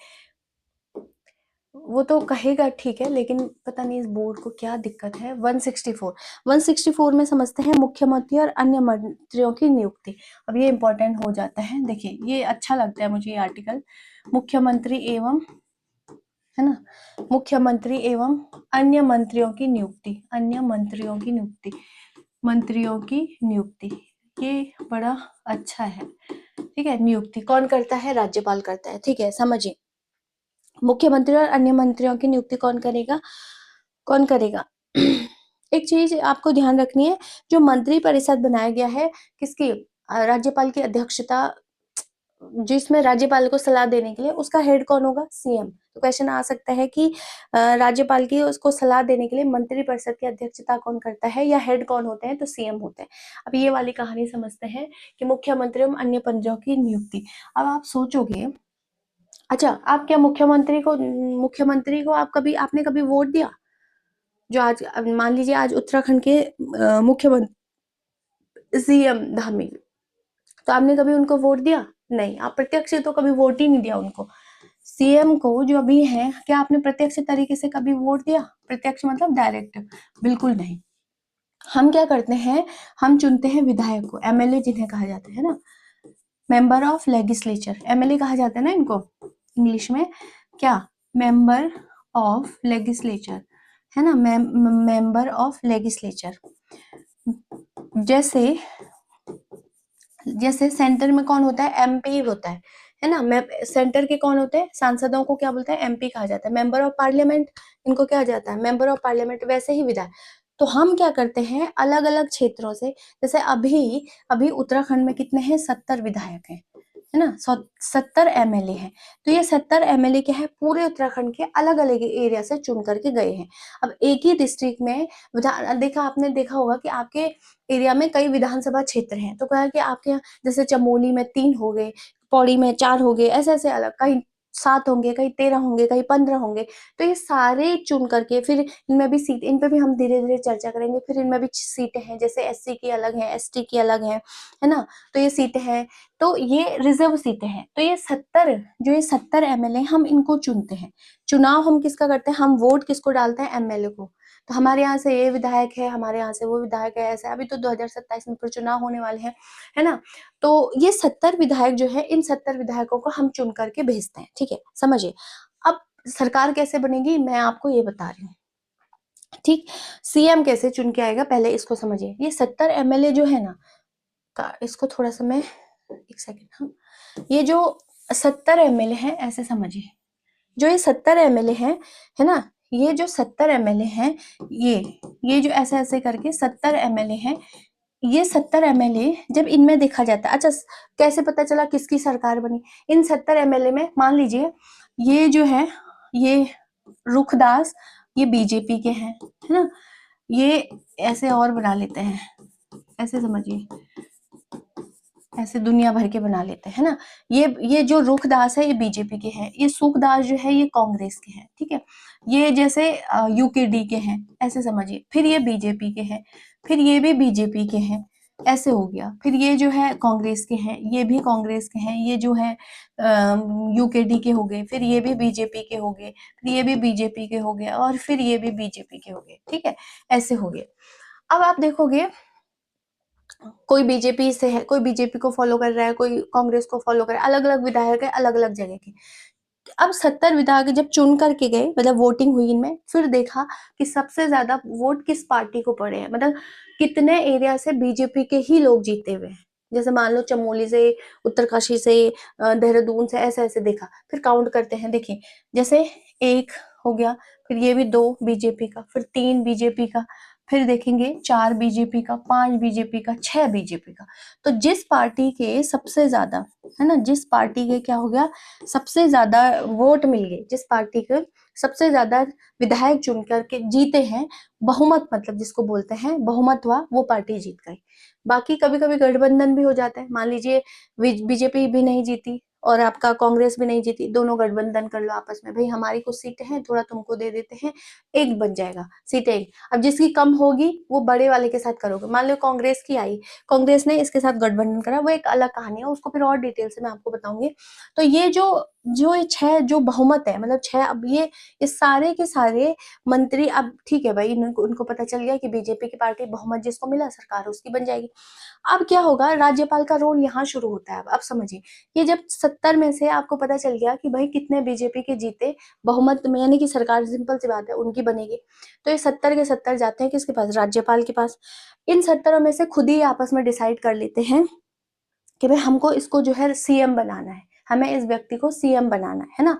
वो तो कहेगा ठीक है, लेकिन पता नहीं इस बोर्ड को क्या दिक्कत है। 164 में समझते हैं मुख्यमंत्री और अन्य मंत्रियों की नियुक्ति। अब ये इंपॉर्टेंट हो जाता है, देखिए ये अच्छा लगता है मुझे ये आर्टिकल। मुख्यमंत्री एवं, है ना, मुख्यमंत्री एवं अन्य मंत्रियों की नियुक्ति, अन्य मंत्रियों की नियुक्ति, मंत्रियों की नियुक्ति, ये बड़ा अच्छा है। ठीक है, नियुक्ति कौन करता है, राज्यपाल करता है। ठीक है, समझिए, मुख्यमंत्री और अन्य मंत्रियों की नियुक्ति कौन करेगा, कौन करेगा। एक चीज आपको ध्यान रखनी है, जो मंत्री परिषद बनाया गया है, किसकी, राज्यपाल की अध्यक्षता, जिसमें राज्यपाल को सलाह देने के लिए, उसका हेड कौन होगा, सीएम। तो क्वेश्चन आ सकता है कि राज्यपाल की उसको सलाह देने के लिए मंत्री परिषद की अध्यक्षता कौन करता है, या हेड कौन होते हैं, तो सीएम होते हैं। अब ये वाली कहानी समझते हैं कि मुख्यमंत्री एवं अन्य मंत्रियों की नियुक्ति। अब आप सोचोगे, अच्छा आप क्या मुख्यमंत्री को आप कभी, आपने कभी वोट दिया? जो आज मान लीजिए आज उत्तराखंड के मुख्यमंत्री सीएम धामी, तो आपने कभी उनको वोट दिया? नहीं, आप प्रत्यक्ष से तो कभी वोट ही नहीं दिया उनको। सीएम को जो अभी है, क्या आपने प्रत्यक्ष तरीके से कभी वोट दिया? प्रत्यक्ष मतलब डायरेक्ट, बिल्कुल नहीं। हम क्या करते हैं, हम चुनते हैं विधायक को, एमएलए जिन्हें कहा जाता है ना, मेंबर ऑफ लेजिस्लेचर, एमएलए कहा जाता है ना इनको इंग्लिश में, क्या, मेंबर ऑफ लेजिस्लेचर, है ना, मेंबर ऑफ लेजिस्लेचर। जैसे जैसे सेंटर में कौन होता है, एमपी होता है ना। सेंटर के कौन होते हैं, सांसदों को क्या बोलते हैं, एमपी कहा जाता है। मेंबर ऑफ पार्लियामेंट, इनको क्या जाता है, मेंबर ऑफ पार्लियामेंट। वैसे ही विधायक। तो हम क्या करते हैं, अलग अलग क्षेत्रों से, जैसे अभी अभी उत्तराखंड में कितने हैं, 70 विधायक हैं, है ना, 70 एमएलए हैं। तो ये 70 एमएलए क्या है, पूरे उत्तराखंड के अलग अलग एरिया से चुन करके गए हैं। अब एक ही डिस्ट्रिक्ट में देखा, आपने देखा होगा कि आपके एरिया में कई विधानसभा क्षेत्र हैं, तो कहा कि आपके यहाँ जैसे चमोली में 3 हो गए, पौड़ी में 4 हो गए, ऐसे ऐसे अलग, कहीं 7 होंगे, कहीं 13 होंगे, कहीं 15 होंगे। तो ये सारे चुन करके फिर इनमें भी सीट, इन पे भी हम धीरे धीरे चर्चा करेंगे। फिर इनमें भी सीटें हैं, जैसे एससी की अलग है, एसटी की अलग है ना। तो ये सीटें हैं, तो ये रिजर्व सीटें हैं। तो ये 70 एमएलए हम इनको चुनते हैं। चुनाव हम किसका करते हैं, हम वोट किसको डालते हैं, एमएलए को। तो हमारे यहाँ से ये विधायक है, हमारे यहाँ से वो विधायक है, ऐसा। अभी तो 2027 में फिर चुनाव होने वाले हैं, है ना। तो ये 70 विधायक जो है, इन 70 विधायकों को हम चुन करके भेजते हैं। ठीक है, समझिए। अब सरकार कैसे बनेगी, मैं आपको ये बता रही हूँ। ठीक, सीएम कैसे चुन के आएगा, पहले इसको समझिए। ये 70 एमएलए जो है ना, इसको थोड़ा सा मैं, एक सेकेंड, हाँ। ये जो 70 एमएलए हैं, ऐसे समझिए, जो ये 70 एमएलए हैं, है ना, ये जो 70 एमएलए हैं, ये जो ऐसे ऐसे करके 70 एमएलए हैं, ये 70 एमएलए जब इनमें देखा जाता है, अच्छा कैसे पता चला किसकी सरकार बनी, इन 70 एमएलए में मान लीजिए ये जो है, ये रुखदास, ये बीजेपी के हैं, है ना। ये ऐसे और बना लेते हैं, ऐसे समझिए, ऐसे दुनिया भर के बना लेते हैं ना। ये जो रुखदास है, ये बीजेपी के हैं। ये सुखदास जो है, ये कांग्रेस के हैं। ठीक है, ये जैसे यूकेडी के हैं, ऐसे समझिए। फिर ये बीजेपी के हैं, फिर ये भी बीजेपी के हैं, ऐसे हो गया। फिर ये जो है कांग्रेस के हैं, ये भी कांग्रेस के हैं। ये जो है यूकेडी के हो गए, फिर ये भी बीजेपी के हो गए, फिर ये भी बीजेपी के हो गए, और फिर ये भी बीजेपी के हो गए। ठीक है, ऐसे हो गए। अब आप देखोगे, कोई बीजेपी से है, कोई बीजेपी को फॉलो कर रहा है, कोई कांग्रेस को फॉलो कर रहा है, अलग अलग विधायक है, अलग अलग जगह के। अब 70 विधायक जब चुन करके गए, मतलब वोटिंग हुई इनमें, फिर देखा कि सबसे ज्यादा वोट किस पार्टी को पड़े हैं, मतलब कितने एरिया से बीजेपी के ही लोग जीते हुए हैं। जैसे मान लो चमोली से, उत्तरकाशी से, देहरादून से, ऐसे ऐसे देखा। फिर काउंट करते हैं, देखिए जैसे 1 हो गया, फिर ये भी 2 बीजेपी का, फिर 3 बीजेपी का, फिर देखेंगे 4 बीजेपी का, 5 बीजेपी का, 6 बीजेपी का। तो जिस पार्टी के सबसे ज्यादा, है ना, जिस पार्टी के क्या हो गया, सबसे ज्यादा वोट मिल गए, जिस पार्टी के सबसे ज्यादा विधायक चुन करके जीते हैं, बहुमत मतलब जिसको बोलते हैं, बहुमत हुआ, वो पार्टी जीत गई। बाकी कभी कभी गठबंधन भी हो जाता है, मान लीजिए बीजेपी भी नहीं जीती, और आपका कांग्रेस भी नहीं जीती, दोनों गठबंधन कर लो आपस में, भाई हमारी कुछ सीटें हैं, थोड़ा तुमको दे देते हैं, एक बन जाएगा सीटें एक। अब जिसकी कम होगी वो बड़े वाले के साथ करोगे। मान लो कांग्रेस की आई, कांग्रेस ने इसके साथ गठबंधन करा, वो एक अलग कहानी है, उसको फिर और डिटेल से मैं आपको बताऊंगी। तो ये जो जो ये 6 जो बहुमत है, मतलब 6, अब ये सारे के सारे मंत्री, अब ठीक है भाई, उनको पता चल गया कि बीजेपी की पार्टी बहुमत जिसको मिला सरकार उसकी बन जाएगी। अब क्या होगा, राज्यपाल का रोल यहाँ शुरू होता है। अब समझिए, ये जब 70 में से आपको पता चल गया कि भाई कितने बीजेपी के जीते बहुमत में, यानी कि सरकार सिंपल सी बात है उनकी बनेगी, तो ये 70 के 70 जाते हैं किसके पास, राज्यपाल के पास। इन 70 में से खुद ही आपस में डिसाइड कर लेते हैं कि भाई हमको इसको जो है सीएम बनाना है, हमें इस व्यक्ति को सीएम बनाना है ना।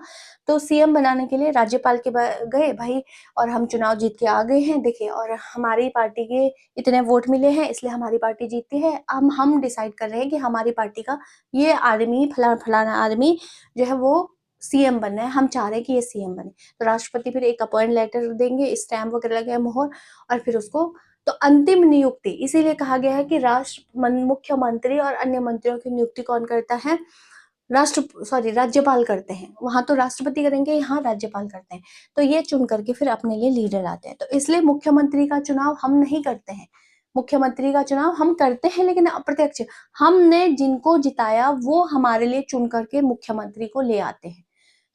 तो सीएम बनाने के लिए राज्यपाल के गए भाई, और हम चुनाव जीत के आ गए हैं, देखिए, और हमारी पार्टी के इतने वोट मिले हैं, इसलिए हमारी पार्टी जीती है। हम डिसाइड कर रहे हैं कि हमारी पार्टी का ये आदमी, फलाना आदमी जो है वो सीएम बनना है, हम चाह रहे हैं कि ये सीएम बने। तो राष्ट्रपति फिर एक अपॉइंट लेटर देंगे, स्टैम्प वगैरह लगेगा, मोहर, और फिर उसको, तो अंतिम नियुक्ति, इसीलिए कहा गया है कि मुख्यमंत्री और अन्य मंत्रियों की नियुक्ति कौन करता है, राज्यपाल करते हैं। वहां तो राष्ट्रपति करेंगे, यहाँ राज्यपाल करते हैं। तो ये चुन करके फिर अपने लिए लीडर आते हैं। तो इसलिए मुख्यमंत्री का चुनाव हम नहीं करते हैं, मुख्यमंत्री का चुनाव हम करते हैं लेकिन अप्रत्यक्ष, हमने जिनको जिताया वो हमारे लिए चुन करके मुख्यमंत्री को ले आते हैं,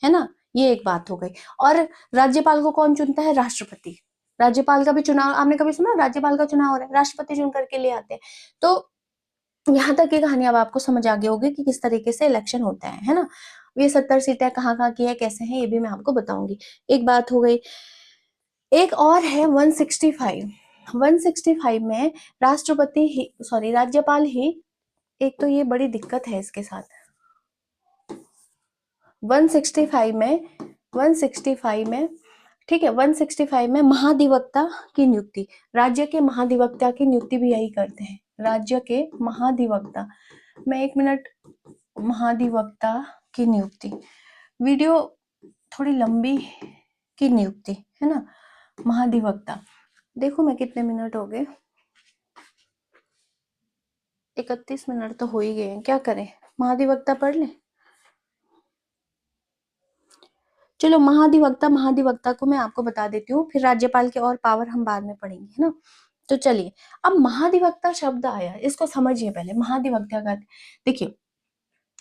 है ना। ये एक बात हो गई। और राज्यपाल को कौन चुनता है, राष्ट्रपति। राज्यपाल का भी चुनाव आपने कभी सुना, राज्यपाल का चुनाव हो रहा है, राष्ट्रपति चुन करके ले आते हैं। तो यहाँ तक की कहानी अब आपको समझ आ गई होगी कि किस तरीके से इलेक्शन होता है ना। ये 70 सीटें कहाँ की है, कैसे हैं, ये भी मैं आपको बताऊंगी। एक बात हो गई। एक और है 165। 165 में राष्ट्रपति ही, राज्यपाल ही, एक तो ये बड़ी दिक्कत है इसके साथ। 165 में ठीक है, 165 में महाधिवक्ता की नियुक्ति, राज्य के महाधिवक्ता की नियुक्ति भी यही करते हैं, राज्य के महाधिवक्ता। मैं 1 मिनट, महाधिवक्ता की नियुक्ति, वीडियो थोड़ी लंबी की नियुक्ति है ना, महाधिवक्ता। देखो मैं कितने मिनट हो गए, 31 मिनट तो हो ही गए हैं, क्या करें, महाधिवक्ता पढ़ लें। चलो महाधिवक्ता को मैं आपको बता देती हूँ, फिर राज्यपाल के और पावर हम बाद में पढ़ेंगे, है ना। तो चलिए, अब महाधिवक्ता शब्द आया, इसको समझिए पहले। महाधिवक्ता का, देखिए,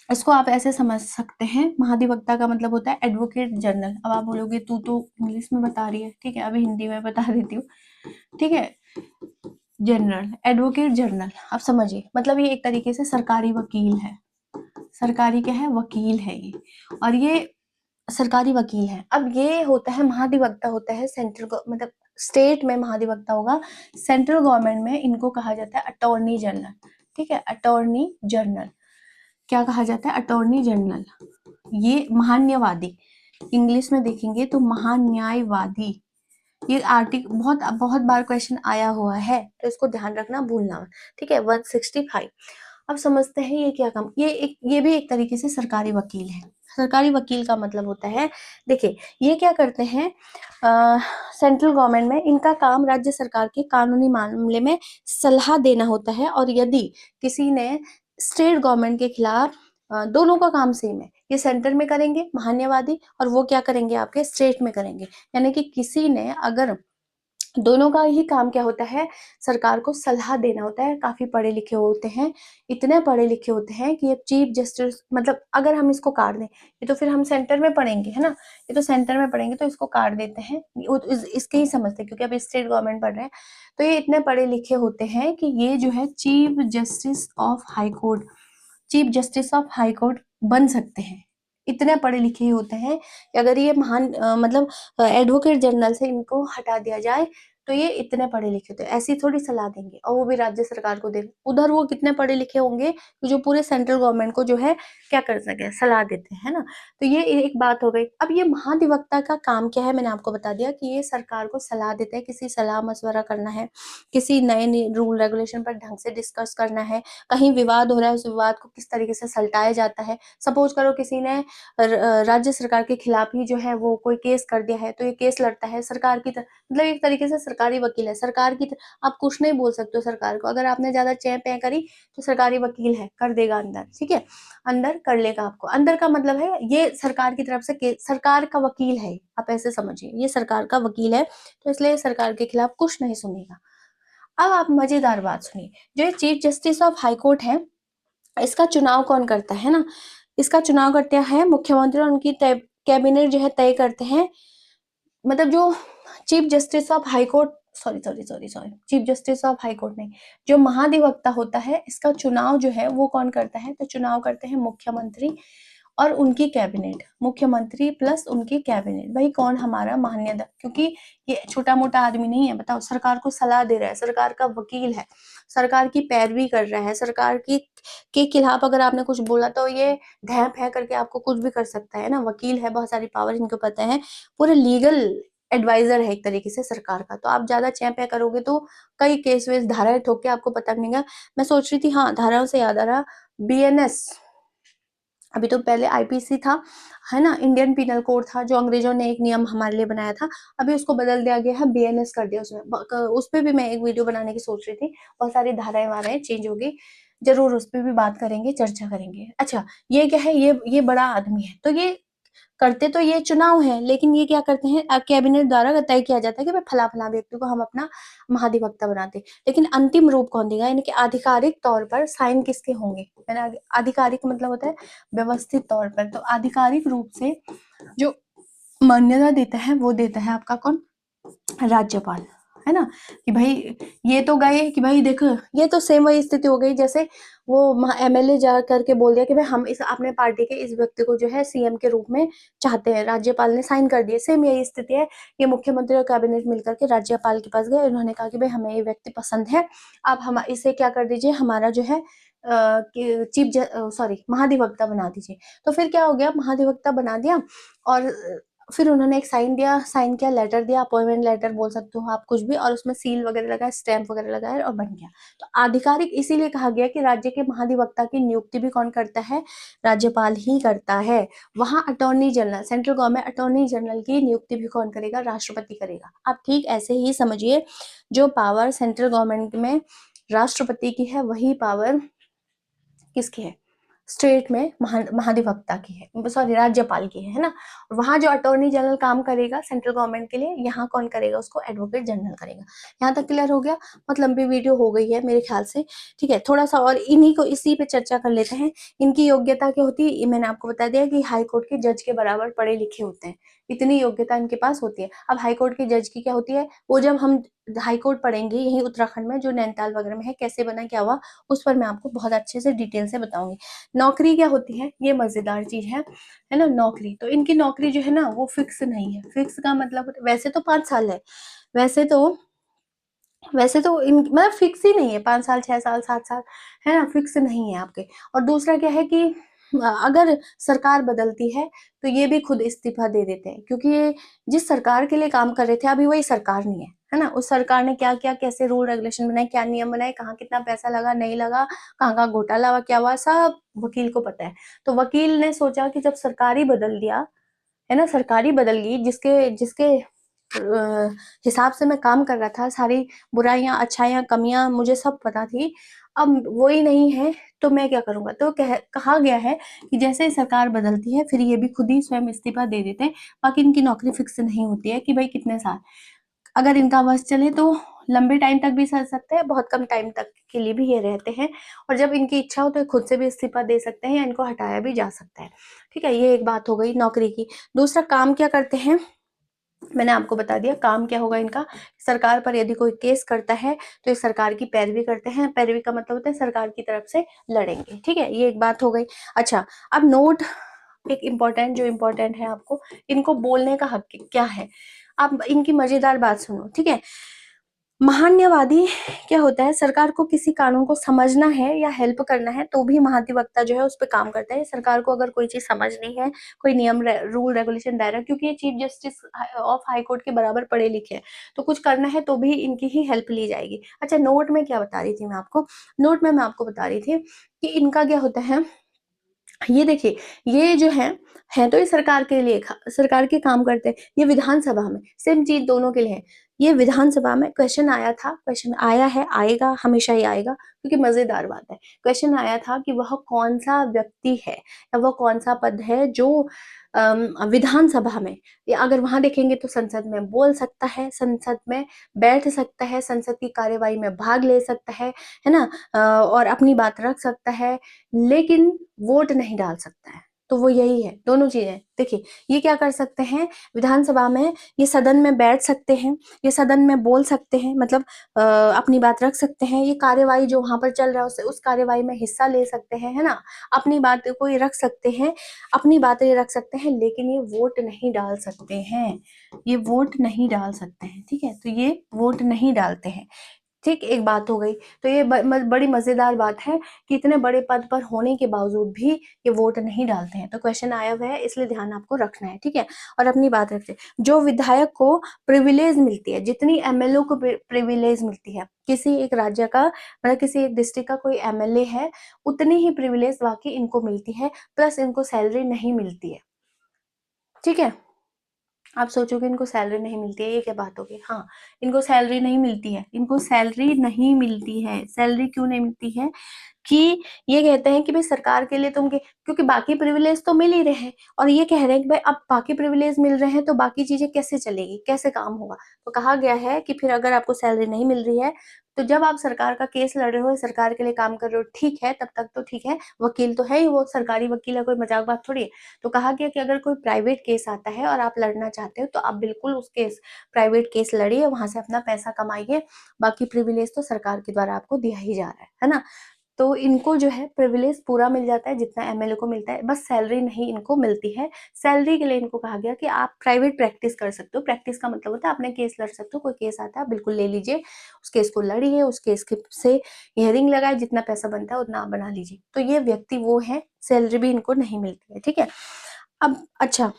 इसको आप ऐसे समझ सकते हैं, महाधिवक्ता का मतलब होता है एडवोकेट जनरल। अब आप बोलोगे तू तो इंग्लिश में बता रही है, ठीक है, अभी हिंदी में बता देती हूँ, ठीक है। जनरल, एडवोकेट जनरल, आप समझिए, मतलब ये एक तरीके से सरकारी वकील है, सरकारी क्या है, वकील है ये, और ये सरकारी वकील है। अब ये होता है, महाधिवक्ता होता है सेंट्रल, मतलब स्टेट में महाधिवक्ता होगा, सेंट्रल गवर्नमेंट में इनको कहा जाता है अटॉर्नी जनरल, ठीक है, अटॉर्नी जनरल। क्या कहा जाता है, अटॉर्नी जनरल। ये महान्यायवादी, इंग्लिश में देखेंगे तो महान्यायवादी। ये आर्टिकल बहुत बहुत बार क्वेश्चन आया हुआ है, तो इसको ध्यान रखना, भूलना मत, ठीक है। 165। अब समझते हैं ये क्या काम, ये भी एक तरीके से सरकारी वकील है। सरकारी वकील का मतलब होता है, देखिए, ये क्या करते हैं, सेंट्रल गवर्नमेंट में इनका काम राज्य सरकार के कानूनी मामले में सलाह देना होता है। और यदि किसी ने स्टेट गवर्नमेंट के खिलाफ, दोनों का काम सेम है, ये सेंटर में करेंगे महान्यायवादी, और वो क्या करेंगे, आपके स्टेट में करेंगे। यानी कि किसी ने अगर, दोनों का ही काम क्या होता है, सरकार को सलाह देना होता है। काफी पढ़े लिखे होते हैं, इतने पढ़े लिखे होते हैं कि ये चीफ जस्टिस, मतलब अगर हम इसको काट दें, ये तो फिर हम सेंटर में पढ़ेंगे, है ना, ये तो सेंटर में पढ़ेंगे, तो इसको काट देते हैं, इसके ही समझते हैं, क्योंकि अब स्टेट गवर्नमेंट पढ़ रहे हैं। तो ये इतने पढ़े लिखे होते हैं कि ये जो है chief justice of high court, chief justice of high court बन सकते हैं। इतने पढ़े लिखे ही होते हैं कि अगर ये मतलब एडवोकेट जनरल से इनको हटा दिया जाए तो ये इतने पढ़े लिखे थे, ऐसी थोड़ी सलाह देंगे, और वो भी राज्य सरकार को देंगे। उधर वो कितने पढ़े लिखे होंगे कि जो पूरे सेंट्रल गवर्नमेंट को जो है क्या कर सके, सलाह देते हैं ना। तो ये एक बात हो गई। अब ये महाधिवक्ता का काम क्या है, मैंने आपको बता दिया कि ये सरकार को सलाह देते हैं, किसी सलाह मशवरा करना है, किसी नए रूल रेगुलेशन पर ढंग से डिस्कस करना है, कहीं विवाद हो रहा है, उस विवाद को किस तरीके से सलटाया जाता है। सपोज करो किसी ने राज्य सरकार के खिलाफ ही जो है वो कोई केस कर दिया है, तो ये केस लड़ता है सरकार की मतलब एक तरीके से सरकार सरकारी वकील है, सरकार की आप कुछ नहीं बोल सकते हो सरकार को, अगर आपने ज्यादा चै पे करी तो सरकारी वकील है, कर देगा अंदर, ठीक है, अंदर कर लेगा आपको। अंदर का मतलब है ये सरकार की तरफ से, सरकार का वकील है, आप ऐसे समझिए, ये सरकार का वकील है, तो इसलिए सरकार के खिलाफ कुछ नहीं सुनेगा। अब आप मजेदार बात सुनिए, जो chief justice of high court है, इसका चुनाव कौन करता है ना, इसका चुनाव करते हैं मुख्यमंत्री और उनकी कैबिनेट जो है तय करते हैं। मतलब जो chief justice of high court, sorry chief justice of high court नहीं, जो महाधिवक्ता होता है, इसका चुनाव जो है वो कौन करता है, तो चुनाव करते हैं मुख्यमंत्री और उनकी कैबिनेट, मुख्यमंत्री प्लस उनकी कैबिनेट। भाई कौन, हमारा मान्यता, क्योंकि ये छोटा मोटा आदमी नहीं है, बताओ, सरकार को सलाह दे रहा है, सरकार का वकील है, सरकार की पैरवी कर रहा है, सरकार की के खिलाफ अगर आपने कुछ बोला तो ये धैं फै करके आपको कुछ भी कर सकता है ना, वकील है, बहुत सारी पावर इनको पता है, पूरे लीगल एडवाइजर है एक तरीके से सरकार का। तो आप ज्यादा चैंपे करोगे तो कई केस वेस धाराएं ठोक के आपको पता नहीं है। मैं सोच रही थी, हाँ धाराओं से याद आ रहा, बीएनएस, अभी तो पहले आईपीसी था, है ना, इंडियन पिनल कोड था, जो अंग्रेजों ने एक नियम हमारे लिए बनाया था, अभी उसको बदल दिया गया है, बीएनएस कर दिया उसमें। उस पर भी मैं एक वीडियो बनाने की सोच रही थी, बहुत सारी धाराएं वाराएं चेंज होगी, जरूर उस पर भी बात करेंगे, चर्चा करेंगे। अच्छा, ये क्या है, ये बड़ा आदमी है, तो ये करते तो ये चुनाव है, लेकिन ये क्या करते हैं, कैबिनेट द्वारा तय किया जाता है कि भाई फला फला व्यक्ति को हम अपना महाधिवक्ता बनाते हैं, लेकिन अंतिम रूप कौन देगा, यानी कि आधिकारिक तौर पर साइन किसके होंगे, मैंने आधिकारिक मतलब होता है व्यवस्थित तौर पर, तो आधिकारिक रूप से जो मान्यता देता है वो देता है आपका कौन, राज्यपाल, है ना, कि भाई ये तो गए कि भाई देखो, ये तो सेम वही स्थिति हो गई जैसे वो एमएलए जा करके बोल दिया कि भाई हम इस अपने पार्टी के इस व्यक्ति को जो है सीएम के रूप में चाहते हैं, राज्यपाल ने साइन कर दिए, सेम यही स्थिति है। ये मुख्यमंत्री और कैबिनेट मिलकर के राज्यपाल के पास गए, उन्होंने कहा कि भाई हमें ये व्यक्ति पसंद है, आप हम इसे क्या कर दीजिए, हमारा जो है महाधिवक्ता बना दीजिए। तो फिर क्या हो गया, महाधिवक्ता बना दिया, और फिर उन्होंने एक साइन किया, लेटर दिया, अपॉइंटमेंट लेटर बोल सकते हो आप कुछ भी, और उसमें सील वगैरह लगाया, स्टैंप वगैरह लगाया और बन गया। तो आधिकारिक इसीलिए कहा गया कि राज्य के महाधिवक्ता की नियुक्ति भी कौन करता है, राज्यपाल ही करता है। वहां attorney general, central government attorney general की नियुक्ति भी कौन करेगा, राष्ट्रपति करेगा। आप ठीक ऐसे ही समझिए, जो पावर सेंट्रल गवर्नमेंट में राष्ट्रपति की है, वही पावर किसकी है, स्टेट में महाधिवक्ता की है, सॉरी राज्यपाल की है ना। वहां जो अटॉर्नी जनरल काम करेगा सेंट्रल गवर्नमेंट के लिए, यहाँ कौन करेगा, उसको एडवोकेट जनरल करेगा। यहाँ तक क्लियर हो गया, बहुत लंबी वीडियो हो गई है मेरे ख्याल से, ठीक है, थोड़ा सा और इन्हीं को इसी पे चर्चा कर लेते हैं। इनकी योग्यता क्या होती है, मैंने आपको बता दिया कि हाई कोर्ट के जज के बराबर पढ़े लिखे होते हैं, इतनी योग्यता इनके पास होती है। अब हाई कोर्ट के जज की क्या होती है, वो जब हम हाई कोर्ट पढ़ेंगे यही उत्तराखंड में, जो नैनीताल वगैरह में है, कैसे बना क्या हुआ, उस पर मैं आपको बहुत अच्छे से डिटेल से बताऊंगी। नौकरी क्या होती है, ये मजेदार चीज है ना, नौकरी, तो इनकी नौकरी जो है ना वो फिक्स नहीं है। फिक्स का मतलब वैसे तो 5 साल है, वैसे तो इन मतलब फिक्स ही नहीं है, 5 साल 6 साल 7 साल, है ना, फिक्स नहीं है आपके। और दूसरा क्या है कि अगर सरकार बदलती है तो ये भी खुद इस्तीफा दे देते हैं, क्योंकि ये जिस सरकार के लिए काम कर रहे थे अभी वही सरकार नहीं है ना, उस सरकार ने क्या क्या कैसे रूल रेगुलेशन बनाए, क्या नियम बनाए, कहाँ कितना पैसा लगा नहीं लगा, कहाँ कहाँ घोटाला हुआ क्या हुआ, सब वकील को पता है। तो वकील ने सोचा कि जब सरकार ही बदल दिया, है ना, सरकारी बदल गई, जिसके जिसके हिसाब से मैं काम कर रहा था, सारी बुराइयां अच्छाइयां कमियां मुझे सब पता थी, अब वो ही नहीं है तो मैं क्या करूंगा। तो कहा गया है कि जैसे ही सरकार बदलती है फिर ये भी खुद ही स्वयं इस्तीफा दे देते हैं। बाकी इनकी नौकरी फिक्स नहीं होती है कि भाई कितने साल, अगर इनका बस चले तो लंबे टाइम तक भी चल सकते हैं, बहुत कम टाइम तक के लिए भी ये रहते हैं, और जब इनकी इच्छा हो तो खुद से भी इस्तीफा दे सकते हैं या इनको हटाया भी जा सकता है। ठीक है, ये एक बात हो गई नौकरी की। दूसरा काम क्या करते हैं, मैंने आपको बता दिया काम क्या होगा इनका। सरकार पर यदि कोई केस करता है तो ये सरकार की पैरवी करते हैं, पैरवी का मतलब होता है सरकार की तरफ से लड़ेंगे। ठीक है, ये एक बात हो गई। अच्छा, अब नोट एक इम्पोर्टेंट, जो इम्पोर्टेंट है आपको, इनको बोलने का हक क्या है। आप इनकी मजेदार बात सुनो, ठीक है। महान्यवादी क्या होता है, सरकार को किसी कानून को समझना है या हेल्प करना है तो भी महाधिवक्ता जो है उस पर काम करता है। सरकार को अगर कोई चीज समझनी है, कोई नियम रूल रेगुलेशन दायरा, क्योंकि ये chief justice of high court के बराबर पढ़े लिखे हैं, तो कुछ करना है तो भी इनकी ही हेल्प ली जाएगी। अच्छा, नोट में क्या बता रही थी मैं आपको, नोट में मैं आपको बता रही थी कि इनका क्या होता है, ये देखिए, ये जो है तो ये सरकार के लिए सरकार के काम करते हैं, ये विधानसभा में सेम चीज दोनों के लिए है। ये विधानसभा में क्वेश्चन आया था, क्वेश्चन आया है, आएगा, हमेशा ही आएगा, क्योंकि मजेदार बात है। क्वेश्चन आया था कि वह कौन सा व्यक्ति है या वह कौन सा पद है जो विधानसभा में, या अगर वहां देखेंगे तो संसद में बोल सकता है, संसद में बैठ सकता है, संसद की कार्यवाही में भाग ले सकता है ना, और अपनी बात रख सकता है, लेकिन वोट नहीं डाल सकता है। तो वो यही है, दोनों चीजें। देखिए, ये क्या कर सकते हैं विधानसभा में, ये सदन में बैठ सकते हैं, ये सदन में बोल सकते हैं, मतलब अपनी बात रख सकते हैं, ये कार्यवाही जो वहां पर चल रहा है उस कार्यवाही में हिस्सा ले सकते हैं, है ना, अपनी बात को ये रख सकते हैं, अपनी बातें ये रख सकते हैं, लेकिन ये वोट नहीं डाल सकते हैं, ये वोट नहीं डाल सकते हैं। ठीक है, तो ये वोट नहीं डालते हैं। ठीक, एक बात हो गई। तो ये बड़ी मजेदार बात है कि इतने बड़े पद पर होने के बावजूद भी ये वोट नहीं डालते हैं। तो क्वेश्चन आया हुआ है, इसलिए ध्यान आपको रखना है। ठीक है, और अपनी बात रखते हैं। जो विधायक को प्रिविलेज मिलती है, जितनी एमएलए को प्रिविलेज मिलती है, किसी एक राज्य का, मतलब किसी एक डिस्ट्रिक्ट का कोई एमएलए है, उतनी ही प्रिविलेज बाकी इनको मिलती है, प्लस इनको सैलरी नहीं मिलती है। ठीक है, आप सोचोगे इनको सैलरी नहीं मिलती है, ये क्या बात होगी। हाँ, इनको सैलरी नहीं मिलती है, इनको सैलरी नहीं मिलती है। सैलरी क्यों नहीं मिलती है कि ये कहते हैं कि भाई सरकार के लिए तुम क्योंकि बाकी प्रिविलेज तो मिल ही रहे हैं, और ये कह रहे हैं कि भाई अब बाकी प्रिविलेज मिल रहे हैं तो बाकी चीजें कैसे चलेगी, कैसे काम होगा। तो कहा गया है कि फिर अगर आपको सैलरी नहीं मिल रही है, तो जब आप सरकार का केस लड़ रहे हो, सरकार के लिए काम कर रहे हो, ठीक है, तब तक तो ठीक है, वकील तो है ही, वो सरकारी वकील है, कोई मजाक बात थोड़ी है। तो कहा गया कि अगर कोई प्राइवेट केस आता है और आप लड़ना चाहते हो, तो आप बिल्कुल उस केस प्राइवेट केस लड़िए, वहां से अपना पैसा कमाइए, बाकी प्रिविलेज तो सरकार के द्वारा आपको दिया ही जा रहा है ना। तो इनको जो है प्रिविलेज पूरा मिल जाता है जितना एमएलए को मिलता है, बस सैलरी नहीं इनको मिलती है। सैलरी के लिए इनको कहा गया कि आप प्राइवेट प्रैक्टिस कर सकते हो। प्रैक्टिस का मतलब होता है आपने केस लड़ सकते हो, कोई केस आता है बिल्कुल ले लीजिए, उस केस को लड़िए, उस केस के से हियरिंग लगाए, जितना पैसा बनता है उतना आप बना लीजिए। तो ये व्यक्ति वो है, सैलरी भी इनको नहीं मिलती है। ठीक है, अब अच्छा,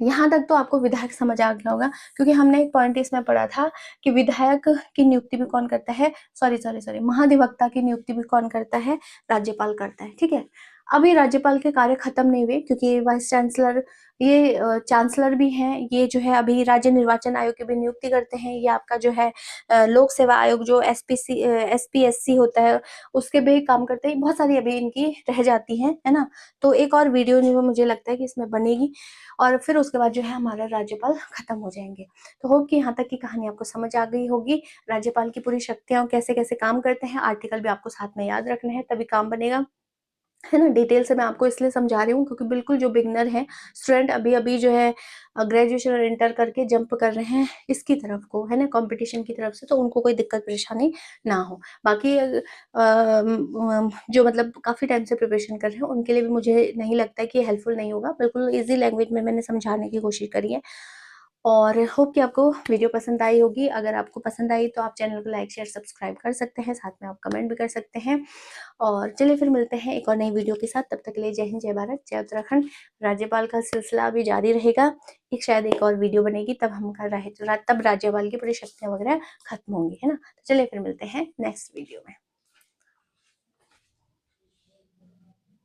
यहाँ तक तो आपको विधायक समझ आ गया होगा, क्योंकि हमने एक पॉइंट इसमें पढ़ा था कि विधायक की नियुक्ति भी कौन करता है, सॉरी महाधिवक्ता की नियुक्ति भी कौन करता है, राज्यपाल करता है। ठीक है, अभी राज्यपाल के कार्य खत्म नहीं हुए, क्योंकि वाइस चांसलर, ये चांसलर भी हैं, ये जो है अभी राज्य निर्वाचन आयोग की भी नियुक्ति करते हैं, ये आपका जो है लोक सेवा आयोग जो एसपीएससी होता है, उसके भी काम करते हैं। बहुत सारी अभी इनकी रह जाती हैं, है ना। तो एक और वीडियो नहीं, मुझे लगता है कि इसमें बनेगी, और फिर उसके बाद जो है हमारा राज्यपाल खत्म हो जाएंगे। तो होप कि यहाँ तक की कहानी आपको समझ आ गई होगी, राज्यपाल की पूरी शक्तियां कैसे कैसे काम करते हैं। आर्टिकल भी आपको साथ में याद रखने हैं, तभी काम बनेगा, है ना। डिटेल से मैं आपको इसलिए समझा रही हूँ क्योंकि बिल्कुल जो बिगनर है, स्टूडेंट अभी अभी जो है ग्रेजुएशन और इंटर करके जंप कर रहे हैं इसकी तरफ को, है ना, कंपटीशन की तरफ से, तो उनको कोई दिक्कत परेशानी ना हो। बाकी जो मतलब काफ़ी टाइम से प्रिपरेशन कर रहे हैं उनके लिए भी मुझे नहीं लगता है कि हेल्पफुल नहीं होगा। बिल्कुल ईजी लैंग्वेज में मैंने समझाने की कोशिश करी है, और होप कि आपको वीडियो पसंद आई होगी। अगर आपको पसंद आई तो आप चैनल को लाइक शेयर सब्सक्राइब कर सकते हैं, साथ में आप कमेंट भी कर सकते हैं। और चलिए फिर मिलते हैं एक और नई वीडियो के साथ, तब तक के लिए जय हिंद, जय भारत, जय उत्तराखंड। राज्यपाल का सिलसिला अभी जारी रहेगा, एक शायद एक और वीडियो बनेगी, तब हम कर रहे तब राज्यपाल की पूरी शक्तियाँ वगैरह खत्म होंगी, है ना। तो चलिए फिर मिलते हैं नेक्स्ट वीडियो में।